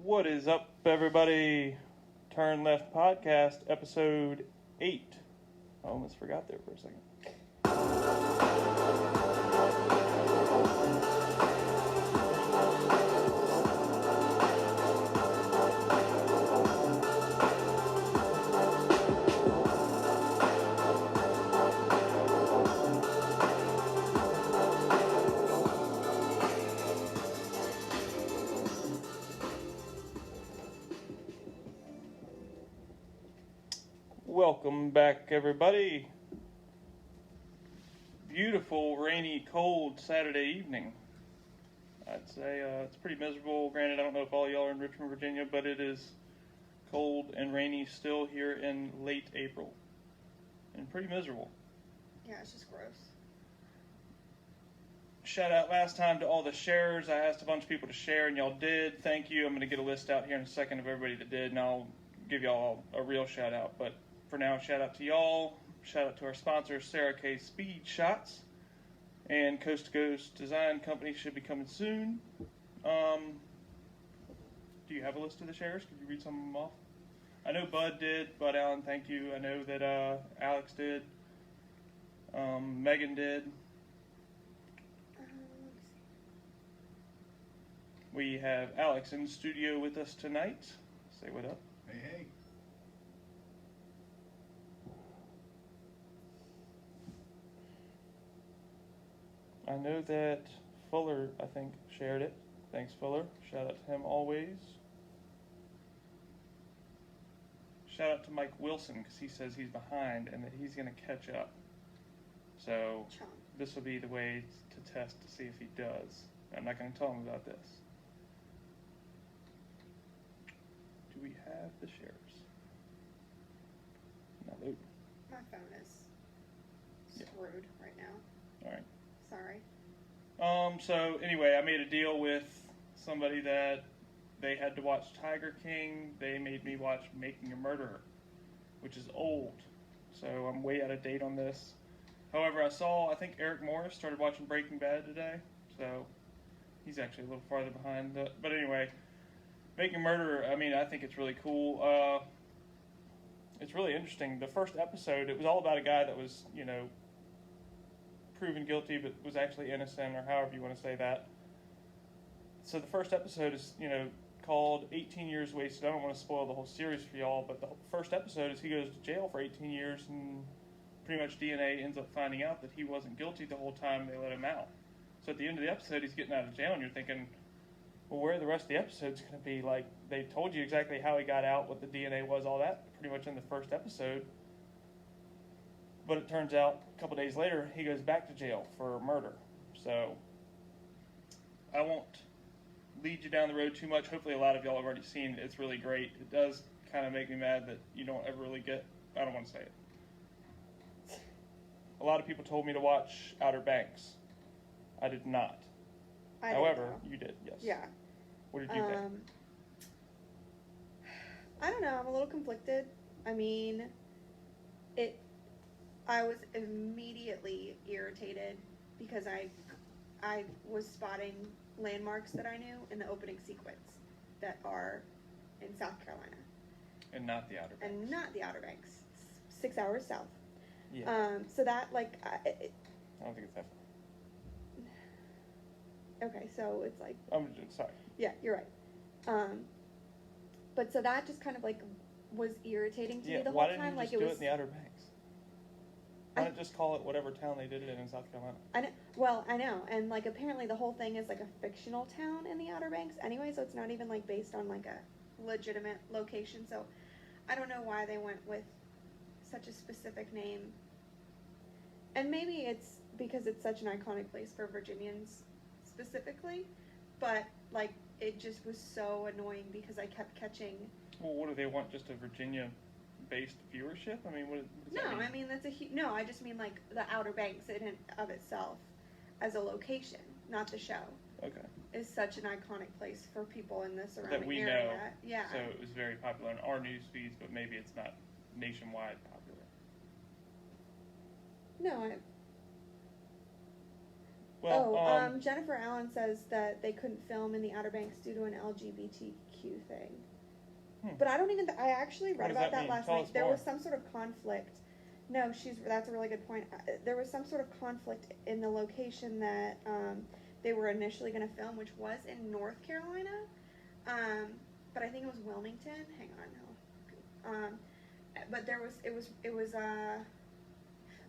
What is up, everybody? Turn Left Podcast, episode 8. I almost forgot there for a second. Welcome back, everybody. Beautiful, rainy, cold Saturday evening. I'd say it's pretty miserable. Granted, I don't know if all y'all are in Richmond, Virginia, but it is cold and rainy still here in late April. And pretty miserable. Yeah, it's just gross. Shout out last time to all the sharers. I asked a bunch of people to share, and y'all did. Thank you. I'm going to get a list out here in a second of everybody that did, and I'll give y'all a real shout out. But for now, shout out to y'all. Shout out to our sponsor, Sarah K. Speed Shots. And Coast to Coast Design Company should be coming soon. Do you have a list of the sharers? Could you read some of them off? I know Bud did. Bud Allen, thank you. I know that Alex did. Megan did. We have Alex in the studio with us tonight. Say what up. Hey, hey. I know that Fuller, I think, shared it. Thanks, Fuller. Shout out to him always. Shout out to Mike Wilson, because he says he's behind and that he's going to catch up. So Chomp. this will be the way to test to see if he does. I'm not going to tell him about this. Do we have the shares? No. My phone is Yeah. screwed right now. All right. Sorry. So anyway, I made a deal with somebody that they had to watch Tiger King. They made me watch Making a Murderer, which is old. So I'm way out of date on this. However, I think Eric Morris started watching Breaking Bad today. So he's actually a little farther behind. But anyway, Making a Murderer, I think it's really cool. It's really interesting. The first episode, it was all about a guy that was, proven guilty but was actually innocent, or however you want to say that. So the first episode is, called 18 Years Wasted. I don't want to spoil the whole series for y'all, but the first episode is he goes to jail for 18 years and pretty much DNA ends up finding out that he wasn't guilty the whole time they let him out. So at the end of the episode, he's getting out of jail, and you're thinking, well, where are the rest of the episodes going to be? Like, they told you exactly how he got out, what the DNA was, all that, pretty much in the first episode. But it turns out, a couple days later, he goes back to jail for murder. So, I won't lead you down the road too much. Hopefully a lot of y'all have already seen it. It's really great. It does kind of make me mad that you don't ever really get, I don't want to say it. A lot of people told me to watch Outer Banks. I did not. However, you did, yes. Yeah. What did you think? I don't know. I'm a little conflicted. I was immediately irritated because I was spotting landmarks that I knew in the opening sequence that are in South Carolina. And not the Outer Banks. And not the Outer Banks. 6 hours south. Yeah. So that, I don't think it's that far. okay, so it's like... I'm sorry. Yeah, you're right. But so that just kind of was irritating to me the whole why time. didn't you just do it in the Outer Banks? Why not just call it whatever town they did it in South Carolina? I know. And apparently the whole thing is a fictional town in the Outer Banks anyway, so it's not even based on a legitimate location. So I don't know why they went with such a specific name. And maybe it's because it's such an iconic place for Virginians specifically, but it just was so annoying because I kept catching. Well, what do they want? Just a Virginia-based viewership? What does that mean? That's no. I just mean the Outer Banks in and of itself, as a location, not the show. Okay. Is such an iconic place for people in the surrounding That we area. know. Yeah. So it was very popular in our news feeds, but maybe it's not nationwide popular. No, Well, Jennifer Allen says that they couldn't film in the Outer Banks due to an LGBTQ thing. But I don't even. I actually read does about that that mean? last Tell night. us There more. was some sort of conflict. No, that's a really good point. There was some sort of conflict in the location that they were initially going to film, which was in North Carolina. But I think it was Wilmington. Hang on, no. But it was.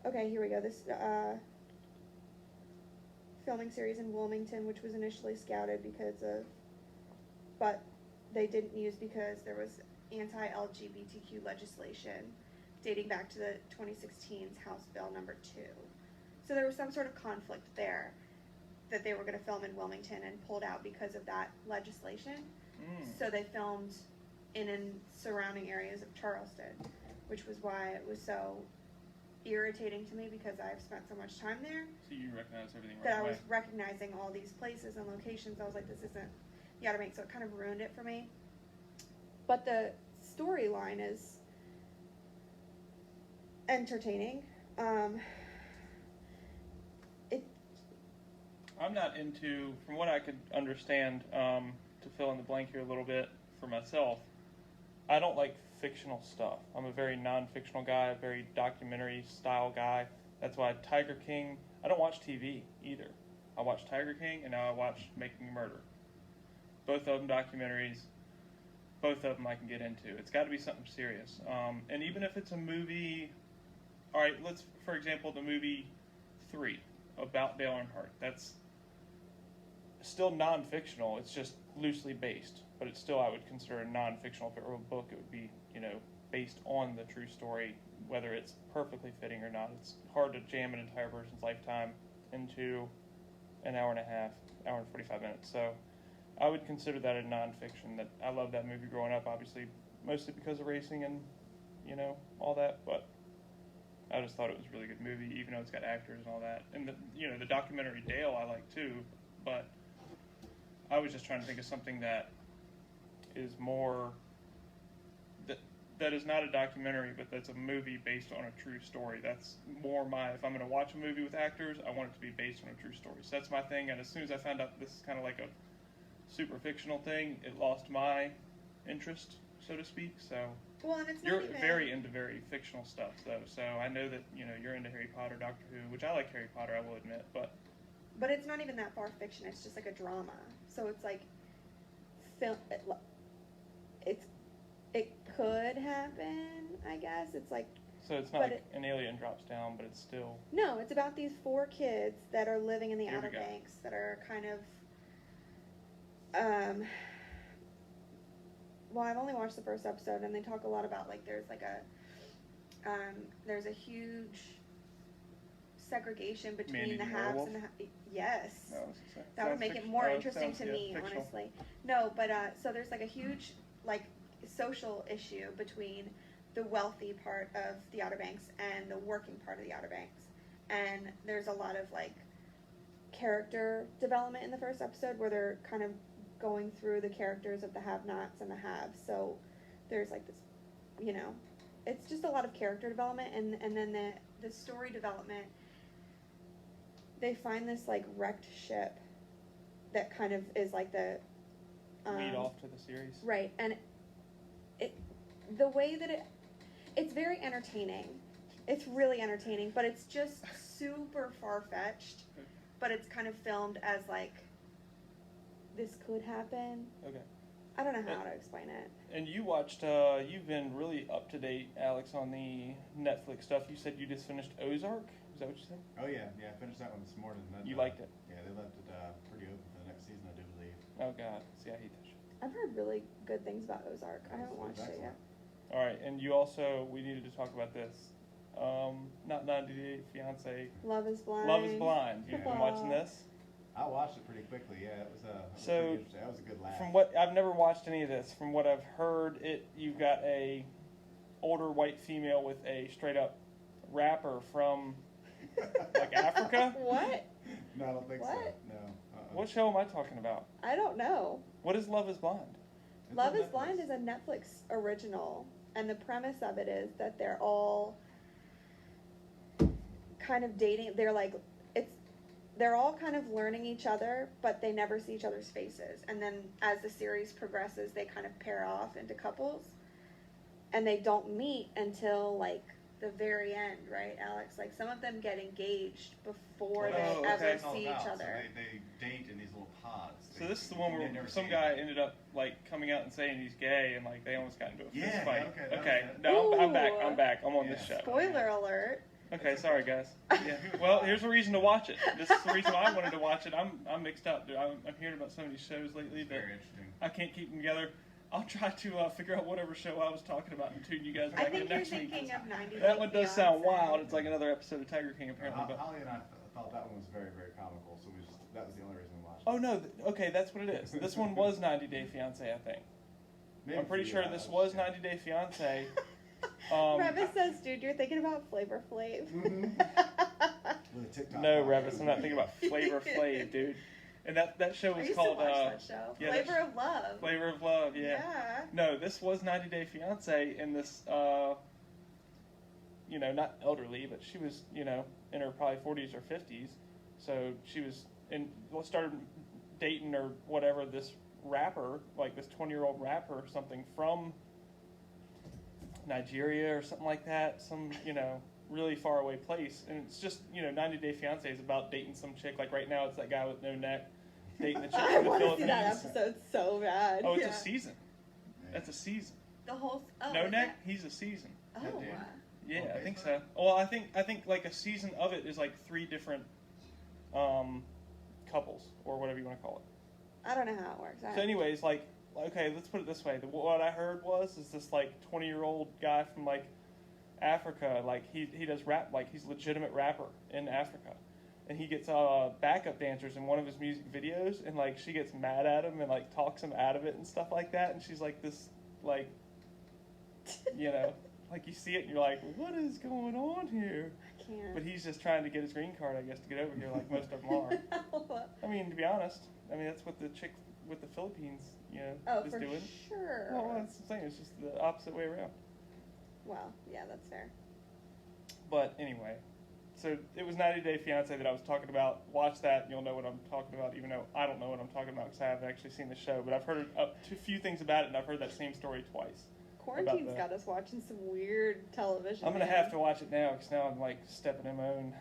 Okay, here we go. This filming series in Wilmington, which was initially scouted but they didn't use because there was anti-LGBTQ legislation dating back to the 2016's House Bill number 2. So there was some sort of conflict there that they were going to film in Wilmington and pulled out because of that legislation. So they filmed in surrounding areas of Charleston, which was why it was so irritating to me because I've spent so much time there. So you recognize everything right That I away. was recognizing all these places and locations. I was like, this isn't the Outer Banks, so it kind of ruined it for me. But the storyline is entertaining. I'm not into, from what I could understand, to fill in the blank here a little bit for myself, I don't like fictional stuff. I'm a very non-fictional guy, a very documentary style guy. That's why Tiger King, I don't watch TV either. I watch Tiger King and now I watch Making a Murder. Both of them documentaries. Both of them I can get into. It's got to be something serious. And even if it's a movie, all right, for example, the movie 3 about Dale Earnhardt. That's still non-fictional. It's just loosely based, but it's still, I would consider a non-fictional. If it were a book, it would be, based on the true story, whether it's perfectly fitting or not. It's hard to jam an entire person's lifetime into an hour and a half, hour and 45 minutes. So I would consider that a non-fiction. That I love that movie growing up, obviously, mostly because of racing and, all that, but I just thought it was a really good movie, even though it's got actors and all that. And the documentary Dale I like too, but I was just trying to think of something that is more that is not a documentary, but that's a movie based on a true story. That's more if I'm going to watch a movie with actors, I want it to be based on a true story. So that's my thing. And as soon as I found out this is kind of like a super fictional thing, it lost my interest, so to speak. So well, and it's you're not even very into very fictional stuff, though. So I know that you're into Harry Potter, Doctor Who, which I like Harry Potter, I will admit, but it's not even that far fiction. It's just like a drama. So it's like it could happen, I guess. It's like so it's not like an alien drops down, but it's still no. It's about these 4 kids that are living in the Here we Outer go. Banks that are kind of well, I've only watched the first episode, and they talk a lot about there's a huge segregation between Mandy the the haves werewolf? and yes. no. That would make it more interesting to me, fictional. honestly. No, but so there's like a huge social issue between the wealthy part of the Outer Banks and the working part of the Outer Banks, and there's a lot of character development in the first episode where they're kind of going through the characters of the have-nots and the haves. So there's this, it's just a lot of character development, and then the story development. They find this wrecked ship that kind of is the lead off to the series, right, and the way that it's very entertaining. It's really entertaining, but it's just super far-fetched. But it's kind of filmed as this could happen. Okay. I don't know how to explain it. And you watched, you've been really up to date, Alex, on the Netflix stuff. You said you just finished Ozark? Is that what you said? Oh, yeah. I finished that one this morning. You liked it? Yeah, they left it pretty open for the next season, I do believe. Oh, God. See, I hate that shit. I've heard really good things about Ozark. I haven't watched it yet. All right, and you also, we needed to talk about this. Not 90 Day Fiance. Love is Blind. Love is Blind. You've been watching this? I watched it pretty quickly, yeah. It was So, pretty interesting. That was a good laugh. From what, I've never watched any of this. From what I've heard, you've got a older white female with a straight up rapper from Africa? What? No, I don't think so. What? No. What show am I talking about? I don't know. What is Love is Blind? It's Love on is Netflix. Blind is a Netflix original, and the premise of it is that they're all kind of dating. They're they're all kind of learning each other, but they never see each other's faces. And then as the series progresses, they kind of pair off into couples, and they don't meet until like the very end, right, Alex? Like some of them get engaged before Oh, they okay. ever That's all see about. each So other. they date in these little pods. So this is the one They where never some see guy each other. ended up like coming out and saying he's gay, and like they almost got into a fist Yeah, fight. okay, that was Okay, it. no, I'm back. Ooh. I'm back. I'm on this Yeah. show. Spoiler alert. Okay, sorry guys. Yeah. Well, here's a reason to watch it. This is the reason why I wanted to watch it. I'm mixed up. Dude. I'm hearing about some of these shows lately It's that very interesting. I can't keep them together. I'll try to figure out whatever show I was talking about and tune you guys I back in think you're next week. thinking of 90 That Day one does sound Fiancé. wild. It's like another episode of Tiger King apparently. But Holly and I thought that one was very, very comical, so that was the only reason we watched it. oh no, okay, that's what it is. This one was 90 Day Fiance, I think. Maybe I'm pretty for sure you, this I was yeah. 90 Day Fiance. Revis says, dude, you're thinking about Flavor Flav. Mhm. With a TikTok No, video. Revis, I'm not thinking about Flavor Flav, dude. And that show I was used called to watch that show. yeah, Flavor that's- of Love. Flavor of Love, yeah. Yeah. No, this was 90 Day Fiance, and this, not elderly, but she was, in her probably 40s or 50s. So she was started dating or whatever this rapper, like this 20-year-old rapper or something from Nigeria or something like that. Some, really far away place. And it's just, 90 Day Fiance is about dating some chick. Like right now, it's that guy with no neck dating the chick I from the want to see Philippines. that episode so bad. Oh, it's yeah. a season. Yeah. That's a season. The whole. Oh, No is neck, that- he's a season. Oh. That dude. Yeah, On I think Facebook? so. Well, I think like a season of it is like 3 different couples or whatever you want to call it. I don't know how it works. So, anyways, like, okay, let's put it this way. What I heard is this like 20-year-old guy from like Africa. Like he does rap. Like he's a legitimate rapper in Africa, and he gets backup dancers in one of his music videos, and like she gets mad at him and like talks him out of it and stuff like that. And she's like this like like you see it and you're like, what is going on here? I can't. But he's just trying to get his green card, I guess, to get over here, like most of them are. I mean, to be honest, that's what the chick with the Philippines, Oh, is for doing. sure. Well, that's the thing. It's just the opposite way around. Well, yeah, that's fair. But anyway, so it was 90 Day Fiance that I was talking about. Watch that, and you'll know what I'm talking about, even though I don't know what I'm talking about because I haven't actually seen the show. But I've heard a few things about it, and I've heard that same story twice. Quarantine's the- got us watching some weird television. I'm going to man. have to watch it now because now I'm like stepping in my own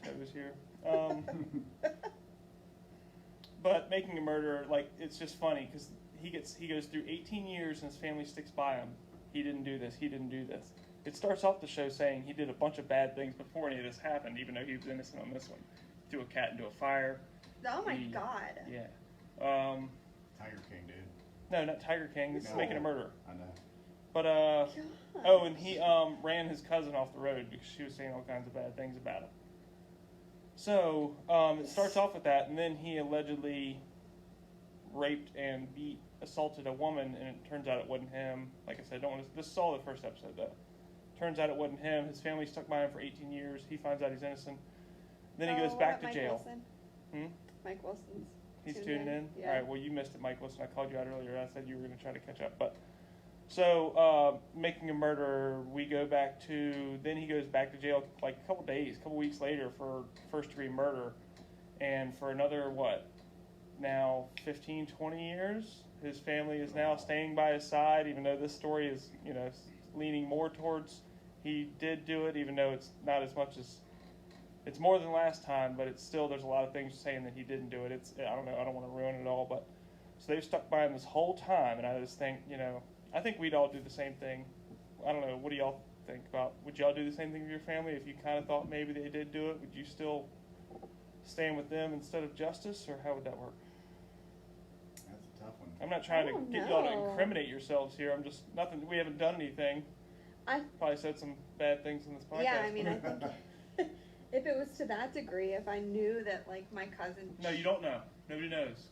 toes here. But Making a Murderer, like, it's just funny because he goes through 18 years and his family sticks by him. He didn't do this. He didn't do this. It starts off the show saying he did a bunch of bad things before any of this happened, even though he was innocent on this one. Threw a cat into a fire. Oh my He- god. Yeah. Tiger King, dude. No, not Tiger King. This is No. Making a Murderer. I know. But God. oh, and he ran his cousin off the road because she was saying all kinds of bad things about him. So it starts off with that, and then he allegedly raped and assaulted a woman, and it turns out it wasn't him. Like I said, this is all the first episode though. Turns out it wasn't him. His family stuck by him for 18 years. He finds out he's innocent. Then he goes Oh, back to Mike jail. Wilson. Hmm? Mike Wilson's. He's tuned tuning in. Yeah. All right. Well, you missed it, Mike Wilson. I called you out earlier. I said you were going to try to catch up, but so Making a Murderer. We go back to. Then he goes back to jail like a couple weeks later for first-degree murder, and for another now 15, 20 years. His family is now staying by his side, even though this story is leaning more towards he did do it, even though it's not as much as. It's more than last time, but it's still, there's a lot of things saying that he didn't do it. I don't know, I don't want to ruin it all, but so they've stuck by him this whole time, and I just think, I think we'd all do the same thing. I don't know, what do y'all think about, would y'all do the same thing with your family? If you kind of thought maybe they did do it, would you still stand with them instead of justice, or how would that work? That's a tough one. I'm not trying to don't get y'all to know. incriminate yourselves here. I'm just, we haven't done anything. I Probably said some bad things in this podcast. Yeah, I mean, I think if it was to that degree, if I knew that, like, my cousin... No, you don't know. Nobody knows.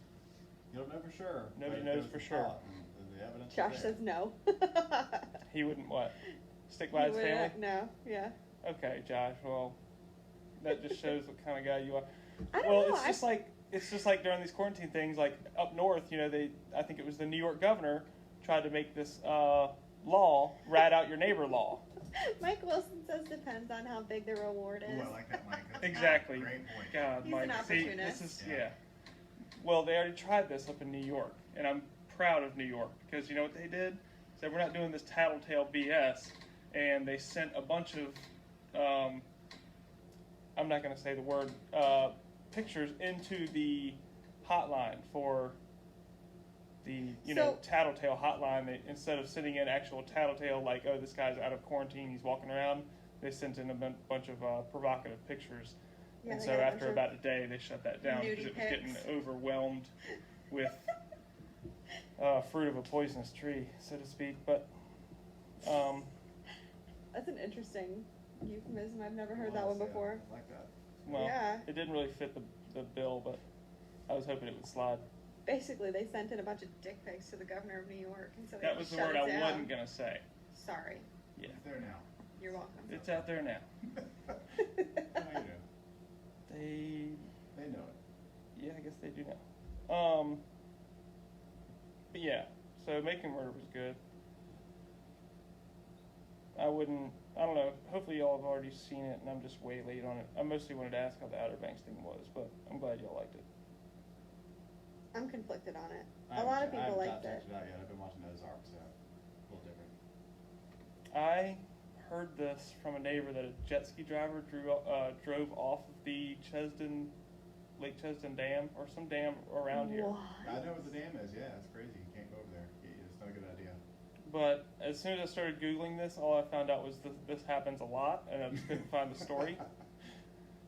You don't know for sure. Nobody but knows there's for the sure. thought, and the evidence is Josh there. says no. He wouldn't stick by his family? No, yeah. Okay, Josh. Well, that just shows what kind of guy you are. I don't Well, know. it's just like during these quarantine things, like up north, I think it was the New York governor tried to make this law, rat out your neighbor law. Mike Wilson says depends on how big the reward is. Ooh, I like that, Mike. That's Exactly. a great point. God, He's Mike. an See, this opportunist. is Yeah. Well, they already tried this up in New York, and I'm proud of New York because you know what they did? Said we're not doing this tattletale BS, and they sent a bunch of I'm not going to say the word pictures into the hotline for the tattletale hotline. They, instead of sending in actual tattletale like, oh, this guy's out of quarantine, he's walking around, they sent in a bunch of provocative pictures. Yeah, And they so got a after bunch about a day, they shut that down because nudie it was getting pics. overwhelmed with fruit of a poisonous tree, so to speak. But That's an interesting euphemism. I've never heard Well, that one yeah, before. I like that. well, Yeah. it didn't really fit the bill, but I was hoping it would slide. Basically, they sent in a bunch of dick pics to the governor of New York, and so they That was the shut word it I down. wasn't gonna say. Sorry, Yeah, It's there now. you're welcome. it's out there now. How do you know? They, They know it. yeah, I guess they do now. But yeah, so Making Murder was good. I don't know, hopefully y'all have already seen it and I'm just way late on it. I mostly wanted to ask how the Outer Banks thing was, but I'm glad y'all liked it. I'm conflicted on it. I A lot of haven't people I liked haven't it. checked it out yet. I've been watching Ozark, so a little different. I heard this from a neighbor that a jet ski driver drove off of the Lake Chesdin Dam, or some dam around here. What? I know what the dam is. Yeah, it's crazy. You can't go over there. It's not a good idea. But as soon as I started Googling this, all I found out was this happens a lot, and I just couldn't find the story.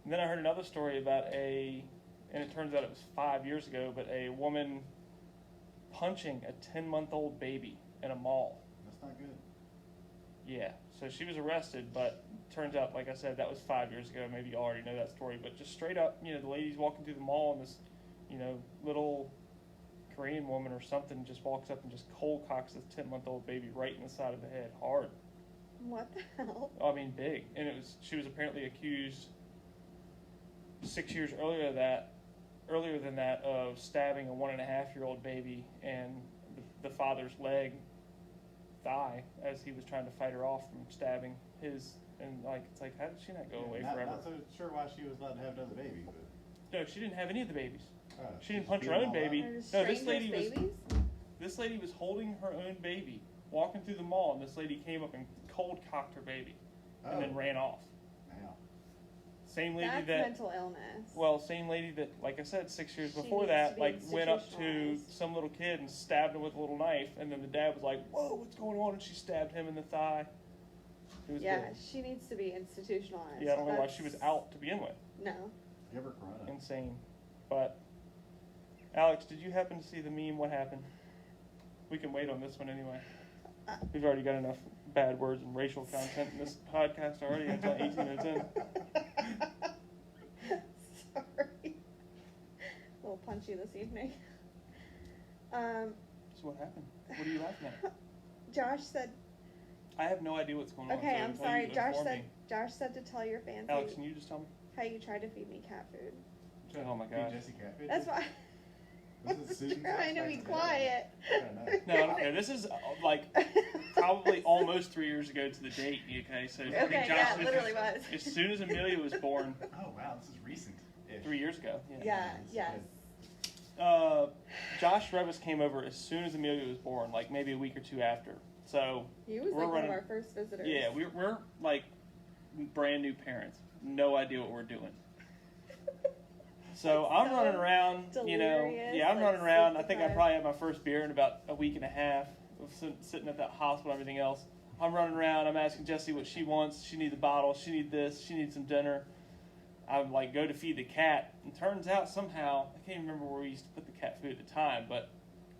And then I heard another story about and it turns out it was 5 years ago, but a woman punching a 10-month-old baby in a mall. That's not good. Yeah, so she was arrested, but turns out, like I said, that was 5 years ago. Maybe you already know that story, but just straight up, the lady's walking through the mall, and this, little Korean woman or something just walks up and just cold cocks this 10-month-old baby right in the side of the head, hard. What the hell? I mean, big. And she was apparently accused 6 years earlier than that of stabbing a 1.5-year-old baby and the father's thigh as he was trying to fight her off from stabbing his. And it's like, how did she not go away forever? Not so sure why she was allowed to have another baby, but No, she didn't have any of the babies. She didn't just punch her beat them own all baby. up. There's No, this strangers' lady was- babies? This lady was holding her own baby, walking through the mall, and this lady came up and cold cocked her baby, and then Oh. ran off. Wow. Same lady That's that. mental illness. Well, same lady that, like I said, 6 years She before needs that, to be went up to institutionalized. some little kid and stabbed him with a little knife, and then the dad was like, "Whoa, what's going on?" And she stabbed him in the thigh. It was Yeah, good. she needs to be institutionalized. Yeah, I don't know why she was out to begin with. No. Give her corona. Insane. But Alex, did you happen to see the meme? What happened? We can wait on this one anyway. We've already got enough bad words and racial content in this podcast already. It's on 18 minutes in. Sorry. A little punchy this evening. So what happened? What are you laughing at? Josh said, I have no idea what's going on. okay, so I'm until sorry. you Josh inform said, me. Josh said to tell your fans Alex, can you just tell me? how you tried to feed me cat food. Oh my Feed gosh. Jesse catfish. That's why I Was it was Susan's trying to house be back in the day? quiet. I don't know. No, I don't care. This is probably almost 3 years ago to the date. Okay, so I think Okay, Josh yeah, it literally was. As soon as Amelia was born, Oh wow, this is recent. 3 years ago. Yeah, yes. Josh Revis came over as soon as Amelia was born, like maybe a week or two after. So He was We're like one of running- our first visitors. yeah, we're like brand new parents, no idea what we're doing. So I'm running around, delirious, yeah, I'm like, running around. I sleep think I deprived. probably had my first beer in about a week and a half of sitting at that hospital and everything else. I'm running around. I'm asking Jessie what she wants. She needs a bottle. She needs this. She needs some dinner. I'm like, go to feed the cat. And turns out somehow, I can't even remember where we used to put the cat food at the time, but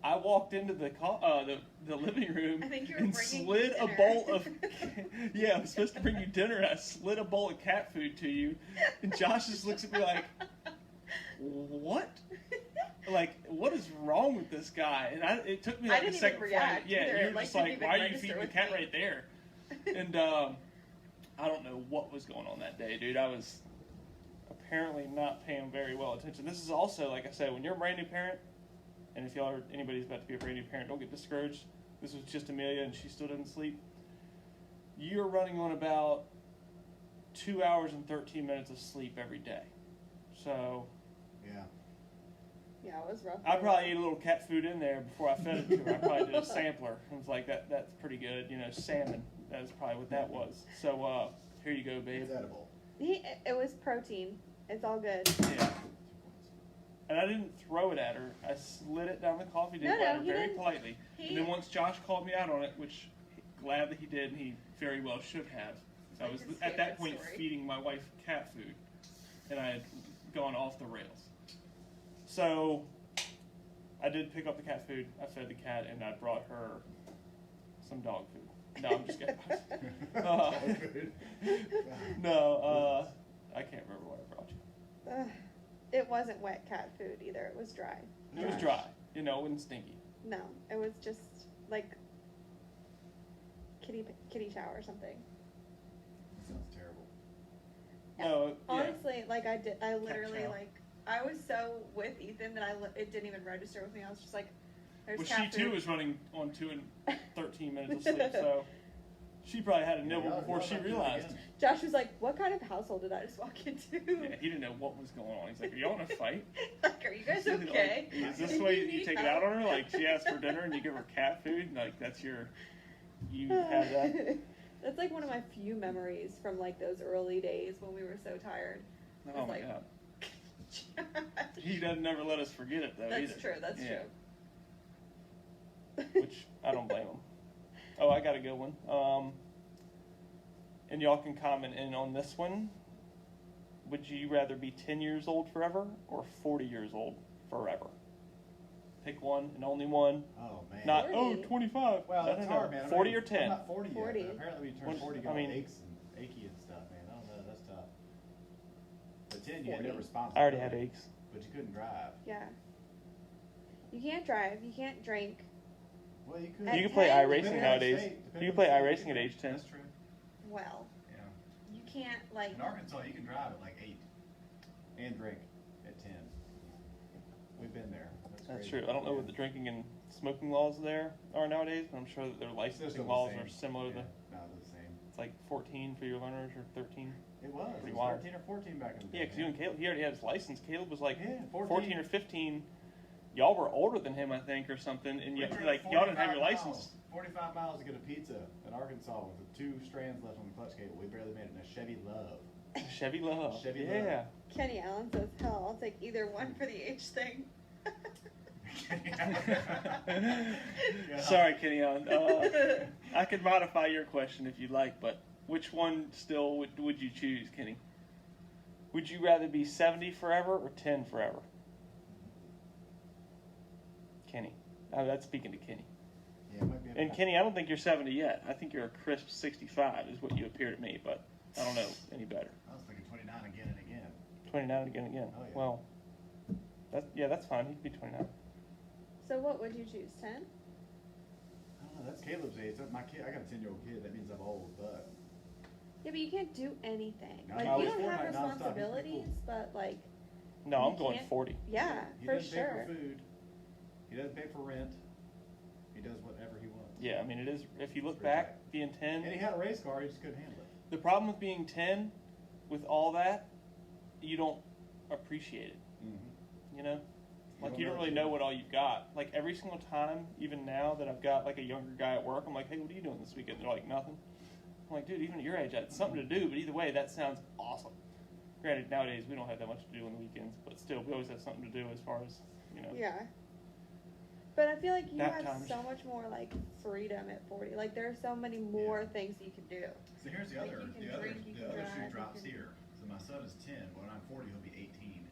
I walked into the living room I think you were and bringing slid a dinner. bowl of yeah, I was supposed to bring you dinner. And I slid a bowl of cat food to you, and Josh just looks at me like, "What? Like, what is wrong with this guy?" And it took me I like didn't a even second before react yeah, either. you were Like, just didn't like, even "Why are you register feeding the with cat me. right there?" And I don't know what was going on that day, dude. I was apparently not paying very well attention. This is also, like I said, when you're a brand new parent, and if y'all are, anybody's about to be a brand new parent, don't get discouraged. This was just Amelia, and she still didn't sleep. you're running on about 2 hours and 13 minutes of sleep every day. So Yeah. Yeah, it was rough. I probably ate a little cat food in there before I fed it to her. I probably did a sampler. I was like, that's pretty good. You know, salmon. That's probably what that was. So here you go, babe. It's edible. It was protein. It's all good. Yeah. And I didn't throw it at her. I slid it down the coffee table No, at her he very didn't. politely. He- And then once Josh called me out on it, which glad that he did, and he very well should have. I was His at that favorite point story. feeding my wife cat food, and I had gone off the rails. So I did pick up the cat food. I fed the cat, and I brought her some dog food. No, I'm just kidding. No, I can't remember what I brought you. Ugh. It wasn't wet cat food either. It was dry. It was dry. You know, it wasn't stinky. No, it was just like kitty chow or something. Sounds terrible. No, yeah. Honestly, like I literally chow. like I was so with Ethan that it didn't even register with me. I was just like, there's Well, cat she too food. was running on 2 and 13 minutes of sleep, so she probably had a nibble before she realized. Josh was like, what kind of household did I just walk into? Yeah, he didn't know what was going on. He's like, "Are y'all in a fight? Like, are you guys okay? Like, is this Do the way you need take it help?" out on her? Like, she asked for dinner and you give her cat food? Like, that's your, you have that? That's like one of my few memories from like those early days when we were so tired. Oh my like- God. He doesn't never let us forget it, though, That's either. true. That's Yeah. true. Which I don't blame him. Oh, I got a good one. And y'all can comment in on this one. Would you rather be 10 years old forever or 40 years old forever? Pick one and only one. Oh man. Not, 40. 25. Well, No, it's no, no. hard, man. I'm 40 not or 10? I'm not 40 yet. 40. But apparently, when you turn Well, 40, you I go all mean- aches and achy and stuff, man. I don't know. That's tough. But 10, you had 40. no responsibility. I already had aches. But you couldn't drive. Yeah. You can't drive. You can't drink. Well, you could. At You can play 10, iRacing Depending on nowadays. state, depending You can on play state, iRacing you at can. age 10. That's true. Well, Yeah. you can't like. In Arkansas, you can drive at like 8 and drink at 10. We've been there. That's crazy. true. I don't know what the drinking and smoking laws there are nowadays, but I'm sure that their It's licensing still the laws same. are similar Yeah. to, No, they're the same. it's like 14 for your learners or 13. It was. Pretty It was wild. 13 or 14 back in the day. Yeah, because you and Caleb, he already had his license. Caleb was like Yeah, 14 or 15. Y'all were older than him, I think, or something, and We you, drove like y'all didn't have your 45 license. 45 miles to get a pizza in Arkansas with the 2 strands left on the clutch cable. We barely made it in a Chevy Love. Chevy Love. Chevy yeah. Kenny Allen says, "Hell, I'll take either one for the age thing." Yeah. Sorry, Kenny Allen. I could modify your question if you'd like, but which one still would you choose, Kenny? Would you rather be 70 forever or 10 forever? Kenny. That's speaking to Kenny. Yeah, it might be a And Kenny, I don't think you're 70 yet. I think you're a crisp 65 is what you appear to me, but I don't know any better. I was thinking 29 again and again. 29 again and again. Oh, yeah. Well, that's fine. He could be 29. So what would you choose? 10? I don't know. That's Caleb's age. That's my kid. I got a 10-year-old kid. That means I'm old, but Yeah, but you can't do anything. No, Like I you was don't born have like nonstop. He's pretty responsibilities, but like No, You I'm going can't- 40. yeah, he for doesn't sure. pay for food. He doesn't pay for rent. He does whatever he wants. Yeah, I mean, it is. If you look Pretty back, tight. being 10, And he had a race car. He just couldn't handle it. the problem with being 10, with all that, you don't appreciate it. Mm-hmm. You know, like you don't really know what all you've got. Like every single time, even now that I've got like a younger guy at work, I'm like, hey, what are you doing this weekend? They're like, nothing. I'm like, dude, even at your age, I had something to do. But either way, that sounds awesome. Granted, nowadays we don't have that much to do on the weekends, but still, we always have something to do as far as Yeah. But I feel like you Nap have times. so much more like freedom at 40. Like there are so many more things you can do. So here's the Like, other, you can the other, drink, you the can other drive, shoe you drops can- here. So my son is 10. When I'm 40, he'll be 18.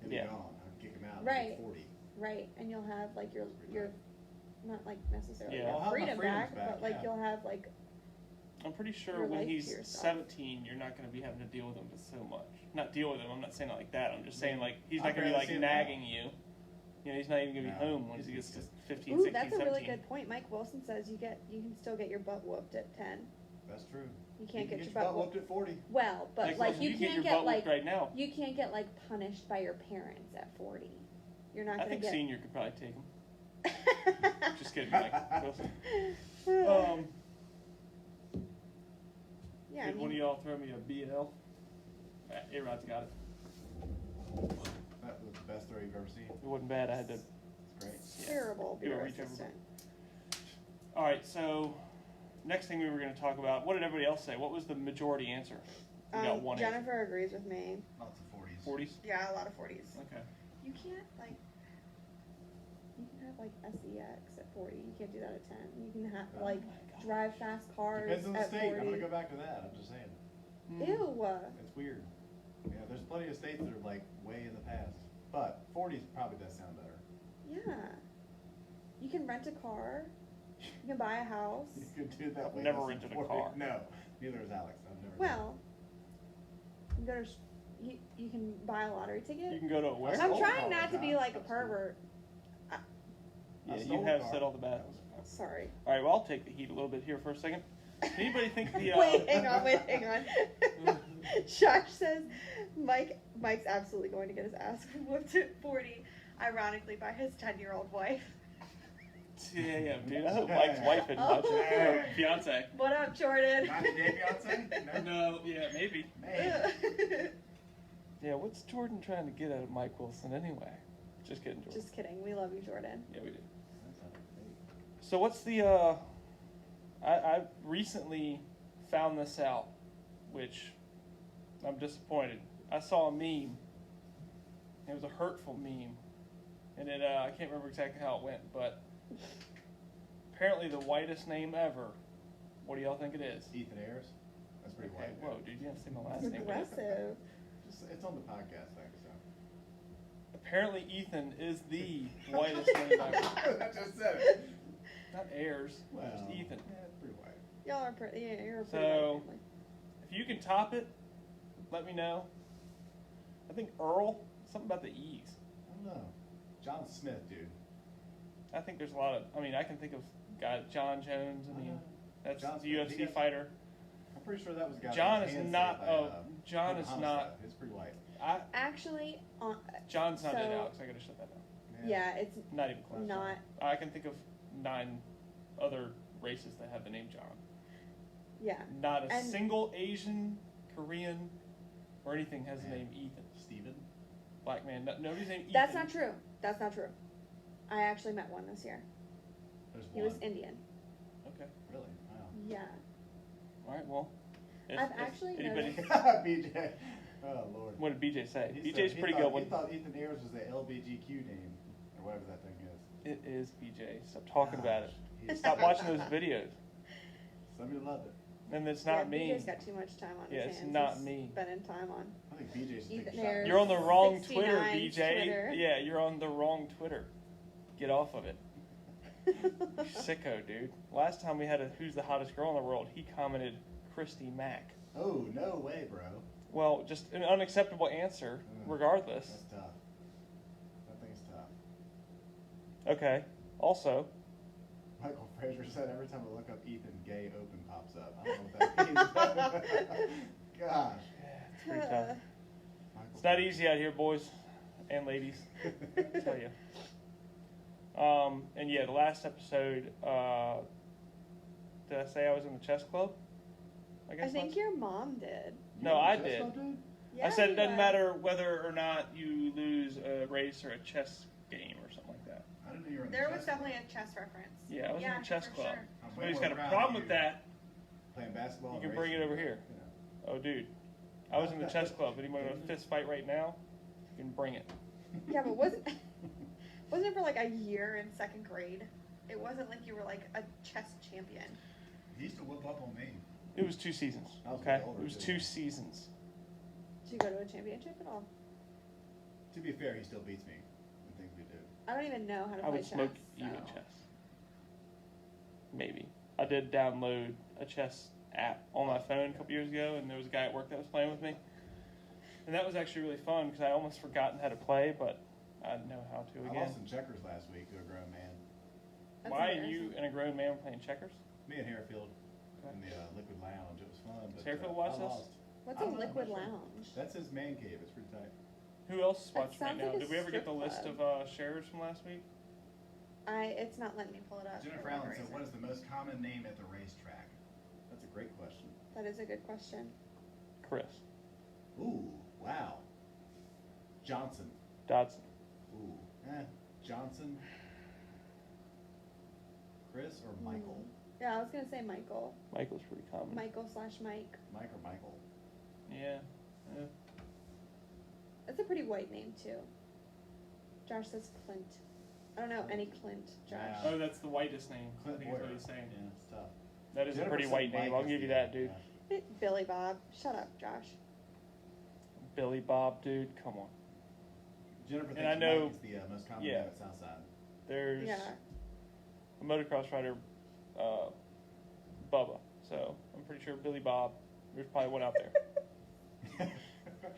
He'll be Yeah. gone. I'll kick him out. Right. He'll be 40. Right. And you'll have like your not like necessarily Yeah. your I'll have my freedom freedoms back, back, but like yeah. you'll have like I'm pretty sure Your when life to he's yourself. 17, you're not going to be having to deal with him so much. Not deal with him. I'm not saying it like that. I'm just saying like he's not I'd going to be rather like see him nagging you. You know, he's not even going to be No, home when he's he gets to good. 15, ooh, 16, that's a 17. really good point. Mike Wilson says you can still get your butt whooped at 10. That's true. You can't can get your butt whooped. whooped at 40. Well, but Like, like listen, you can get can't your get butt like whooped right now. you can't get like punished by your parents at 40. You're not I gonna think get. Senior could probably take him. Just kidding, Mike Wilson. Yeah, Could one of y'all throw me a BL? A-Rod's got it. That was the best throw you've ever seen. It wasn't bad. I had to. It's great. terrible Do a bureau reach over. assistant. All right. So, next thing we were going to talk about. What did everybody else say? What was the majority answer? We got one answer. Jennifer agrees with me. Lots of 40s. 40s. Yeah, a lot of 40s. Okay. You can't like. You can have like SEX at 40. You can't do that at 10. You can have Oh like my God. drive fast cars Depends on the at state. 40. I'm gonna go back to that. I'm just saying. Ew. It's weird. Yeah, there's plenty of states that are like way in the past, but 40s probably does sound better. Yeah. You can rent a car. You can buy a house. You could do that. I've way never less than rented a 40. car. No, neither has Alex. I've never. Well, you go to. You can buy a lottery ticket. You can go to a I West. I'm stole trying a car, not to be John. like a That's cool. pervert. Yeah, I you stole a have car. said all the bad. That was- Sorry. All right. Well, I'll take the heat a little bit here for a second. Does anybody think the? Wait, hang on. Josh says Mike's absolutely going to get his ass whooped at 40, ironically by his 10-year-old wife. Yeah, dude. I hope Mike's wife isn't watching. Oh. Fiance. What up, Jordan? Not a gay fiance? No. Yeah, maybe. Man. Yeah. What's Jordan trying to get out of Mike Wilson anyway? Just kidding, Jordan. Just kidding. We love you, Jordan. Yeah, we do. That's not fake. So what's the? I recently found this out, which I'm disappointed. I saw a meme. It was a hurtful meme, and it I can't remember exactly how it went, but apparently the whitest name ever. What do y'all think it is? Ethan Ayers? That's pretty Okay, white. whoa, dude, you haven't seen my last It's name. aggressive. Just, it's on the podcast thing, so. Apparently Ethan is the whitest name ever. I just said it. Not Ayers, Well, just Ethan. Yeah, it's pretty white. Y'all are pretty. Yeah, you're a pretty So- white family. If you can top it, let me know. I think Earl, something about the E's. I don't know. John Smith, dude. I think there's a lot of. I mean, I can think of guy John Jones. I mean, that's John the Smith, he UFC got- fighter. I'm pretty sure that was a guy. John that was is hand not. saved by, John Kevin is Homicide. not. It's pretty white. Actually, John's not it, So- Alex. I gotta shut that down. yeah, it's Not even close. not. I can think of 9 other races that have the name John. Yeah. Not a And- single Asian, Korean, or anything has the Man. name Ethan. Steven? Black man. Nobody's named Ethan. That's not true. That's not true. I actually met one this year. There's He one. was Indian. Okay. Really? Wow. Yeah. All right. Well, I've actually anybody. BJ. Oh, Lord. What did BJ say? He BJ's said pretty he good thought, one. He thought Ethan Ayers was the LBGQ name, or whatever that thing is. It is BJ. Stop talking about it. Gosh, Stop watching those videos. Somebody loved it. And it's not me. BJ's got too much time on Yeah, his it's hands. not He's me. Spending time on. I think BJ should take Ethan a shot. Ayers. You're on the wrong 69 Twitter, BJ. Twitter. Yeah, you're on the wrong Twitter. Get off of it. Sicko, dude. Last time we had a Who's the Hottest Girl in the World, he commented Christy Mack. Oh, no way, bro. Well, just an unacceptable answer, regardless. That's tough. That thing's tough. Okay. Also, Michael Fraser said every time I look up Ethan, gay open pops up. I don't know what that means. Gosh. it's pretty tough. Michael It's not Fraser. easy out here, boys and ladies. I tell you. And yeah, the last episode, did I say I was in the chess club? I guess I think last- your mom did. No, You I just did. not doing? Yeah, I said you it doesn't was. matter whether or not you lose a race or a chess game or something like that. I didn't know you were in the There chess was club. definitely a chess reference. Yeah, I was in the chess for club. Sure. I'm If way anybody's more got a proud problem of with you that, Playing basketball. You and can bring it racing, over here. you know. oh dude, I was in the chess club. Anybody want a fist fight right now? You can bring it. Yeah, but wasn't it for like a year in second grade? It wasn't like you were like a chess champion. He used to whip up on me. It was 2 seasons. I was Okay, way older, it was too. 2 seasons. Did you go to a championship at all? To be fair, he still beats me in things we do. I don't even know how to I play would chess. smoke you in so- chess. Maybe. I did download a chess app on my phone a couple years ago, and there was a guy at work that was playing with me. And that was actually really fun because I almost forgotten how to play, but I know how to I again. lost in checkers last week to a grown man. That's Why are embarrassing. you and a grown man playing checkers? Me and Harefield in the Liquid Lounge. It was fun. But, Does Harefield I watch this? lost. What's I a don't know, I'm liquid not sure. lounge? That's his man cave. It's pretty tight. Who else is That watching right sounds now? like a Did we ever get the strip list club. of sharers from last week? It's not letting me pull it up. Jennifer for Allen whatever said, reason. "What is the most common name at the racetrack?" That's a great question. That is a good question. Chris. Ooh, wow. Johnson. Dodson. Ooh, Johnson. Chris or Michael? Yeah, I was gonna say Michael. Michael's pretty common. Michael/Mike. Mike or Michael? Yeah. Yeah. That's a pretty white name too. Josh says Clint. I don't know any Clint, Josh. Yeah. Oh, that's the whitest name. Clint I think is Boyer. what he's saying. Yeah, it's tough. That is a Jennifer pretty said white name. Mike I'll is give you the- that, dude. yeah. Billy Bob. Shut up, Josh. Billy Bob, dude. Come on. Jennifer thinks And I know- Mike is the most common yeah. name at Southside. There's Yeah. a motocross rider, Bubba. So I'm pretty sure Billy Bob. There's probably one out there.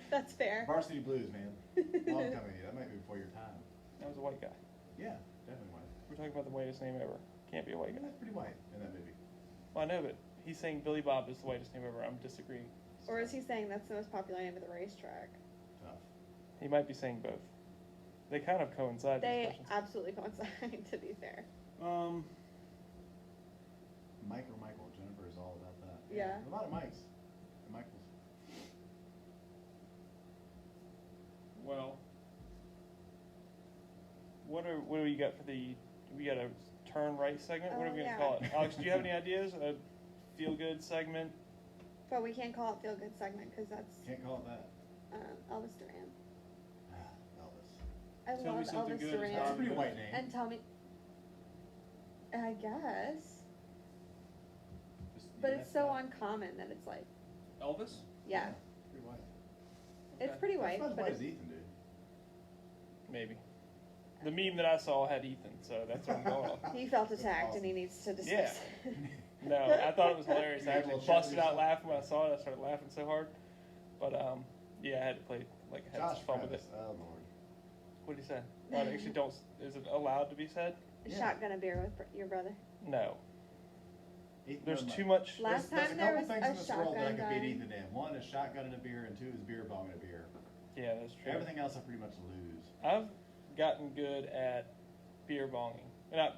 That's fair. Varsity Blues, man. Long coming. That might be before your time. That was a white guy. Yeah, definitely white. We're talking about the whitest name ever. Can't be a white guy. That's pretty white in that movie. Well, I know, but he's saying Billy Bob is the whitest name ever. I'm disagreeing. Or is he saying that's the most popular name of the racetrack? Tough. He might be saying both. They kind of coincide. These They questions. absolutely coincide, to be fair. Mike or Michael? Jennifer is all about that. Yeah. A lot of Mikes and Michaels. Well, what do we got for the? We got a turn right segment. What are Oh, we gonna yeah. call it? Alex, do you have any ideas? A feel good segment? But we can't call it Feel Good segment because that's Can't call it that. Elvis Duran. Elvis. I Tell me love something Elvis good. Duran. That's a pretty good. white name. And tell me, I guess, Just- but yeah, it's so that's uncommon that it's like, Elvis? yeah, pretty white. it's pretty That's white, not as but white it's, as Ethan, dude. Maybe. The meme that I saw had Ethan, so that's what I'm going off. he felt That's attacked awesome. and he needs to discuss Yeah. it. No, I thought it was hilarious. I You actually able to check busted out yourself? laughing when I saw it. I started laughing so hard. But yeah, I had to play like I had Josh some fun with it. Travis. Oh, Lord. What did he say? Well, I actually don't. Is it allowed to be said? Yeah. Shotgun a beer with your brother. No. Ethan There's Romo. too much. Last There's time a there couple was things a in this world that I shotgun could beat gun. Ethan in. One is shotgun and a beer, and two is beer bong and a beer. Yeah, that's true. Everything else I pretty much lose. I've gotten good at beer bonging. No.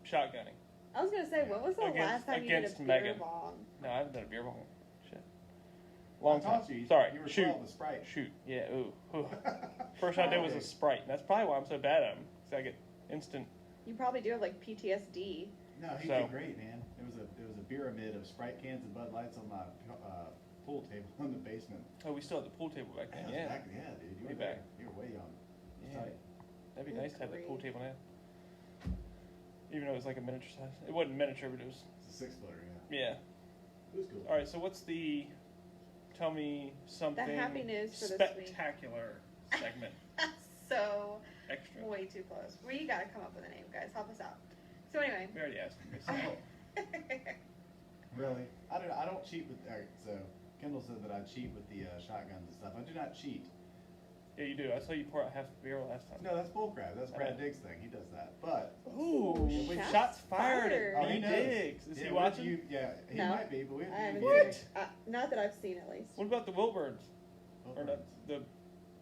Shotgunning. I was gonna say, when was the last time you did a Against beer Megan. bong? No, I haven't done a beer bong. Shit. Long I time. taught you. Sorry. You were Shoot. 12 with Sprite. Shoot. Yeah. Ooh. First I did was a Sprite. And that's probably why I'm so bad at them. Because I get instant. You probably do have like PTSD. No, he So- did great, man. It was a pyramid of Sprite cans and Bud Lights on my pool table in the basement. Oh, we still had the pool table back then. Yeah. Yeah, dude. You Way were back. there. You were way young. It's Yeah. tight. That'd be Good nice to have that pool grief. table now. Even though it was like a miniature size. It wasn't miniature, but it was. It's a 6-footer, yeah. Yeah. It was cool. All right. So what's the? Tell me something. happy news for this week. spectacular segment. So, Extra. way too close. We gotta come up with a name, guys. Help us out. So anyway. We already asked. Really? I don't cheat with. All right, so Kendall said that I cheat with the shotguns and stuff. I do not cheat. Yeah, you do. I saw you pour out half the beer last time. No, that's bullcrap. That's Brad Diggs' thing. He does that. But Ooh, Shots shots fired fired. at Oh, he B. knows. Diggs. Is Yeah, he we have to watching? yeah, he No. might be, but we have I to haven't use- seen not that I've seen at least. What about the Wilburns? Bill Or Burns. the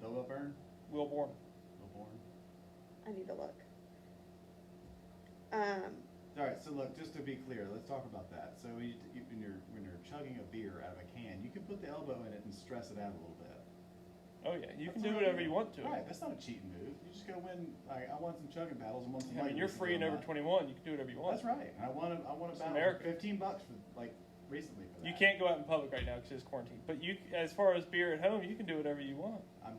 Bill Burn? Wilborn? Bill Bourne. I need to look. All right, so look, just to be clear, let's talk about that. So when you're chugging a beer out of a can, you can put the elbow in it and stress it out a little bit. Oh yeah, you can That's do what I whatever do. you want to. Right, that's not a cheating move. You just go win. Like, I want some chugging paddles and want some. I mean, money you're to free and go over buy. 21. You can do whatever you want. That's right. And I want a It's battle America. for $15 for like recently for that. You can't go out in public right now because it's quarantine. But you, as far as beer at home, you can do whatever you want. I'm,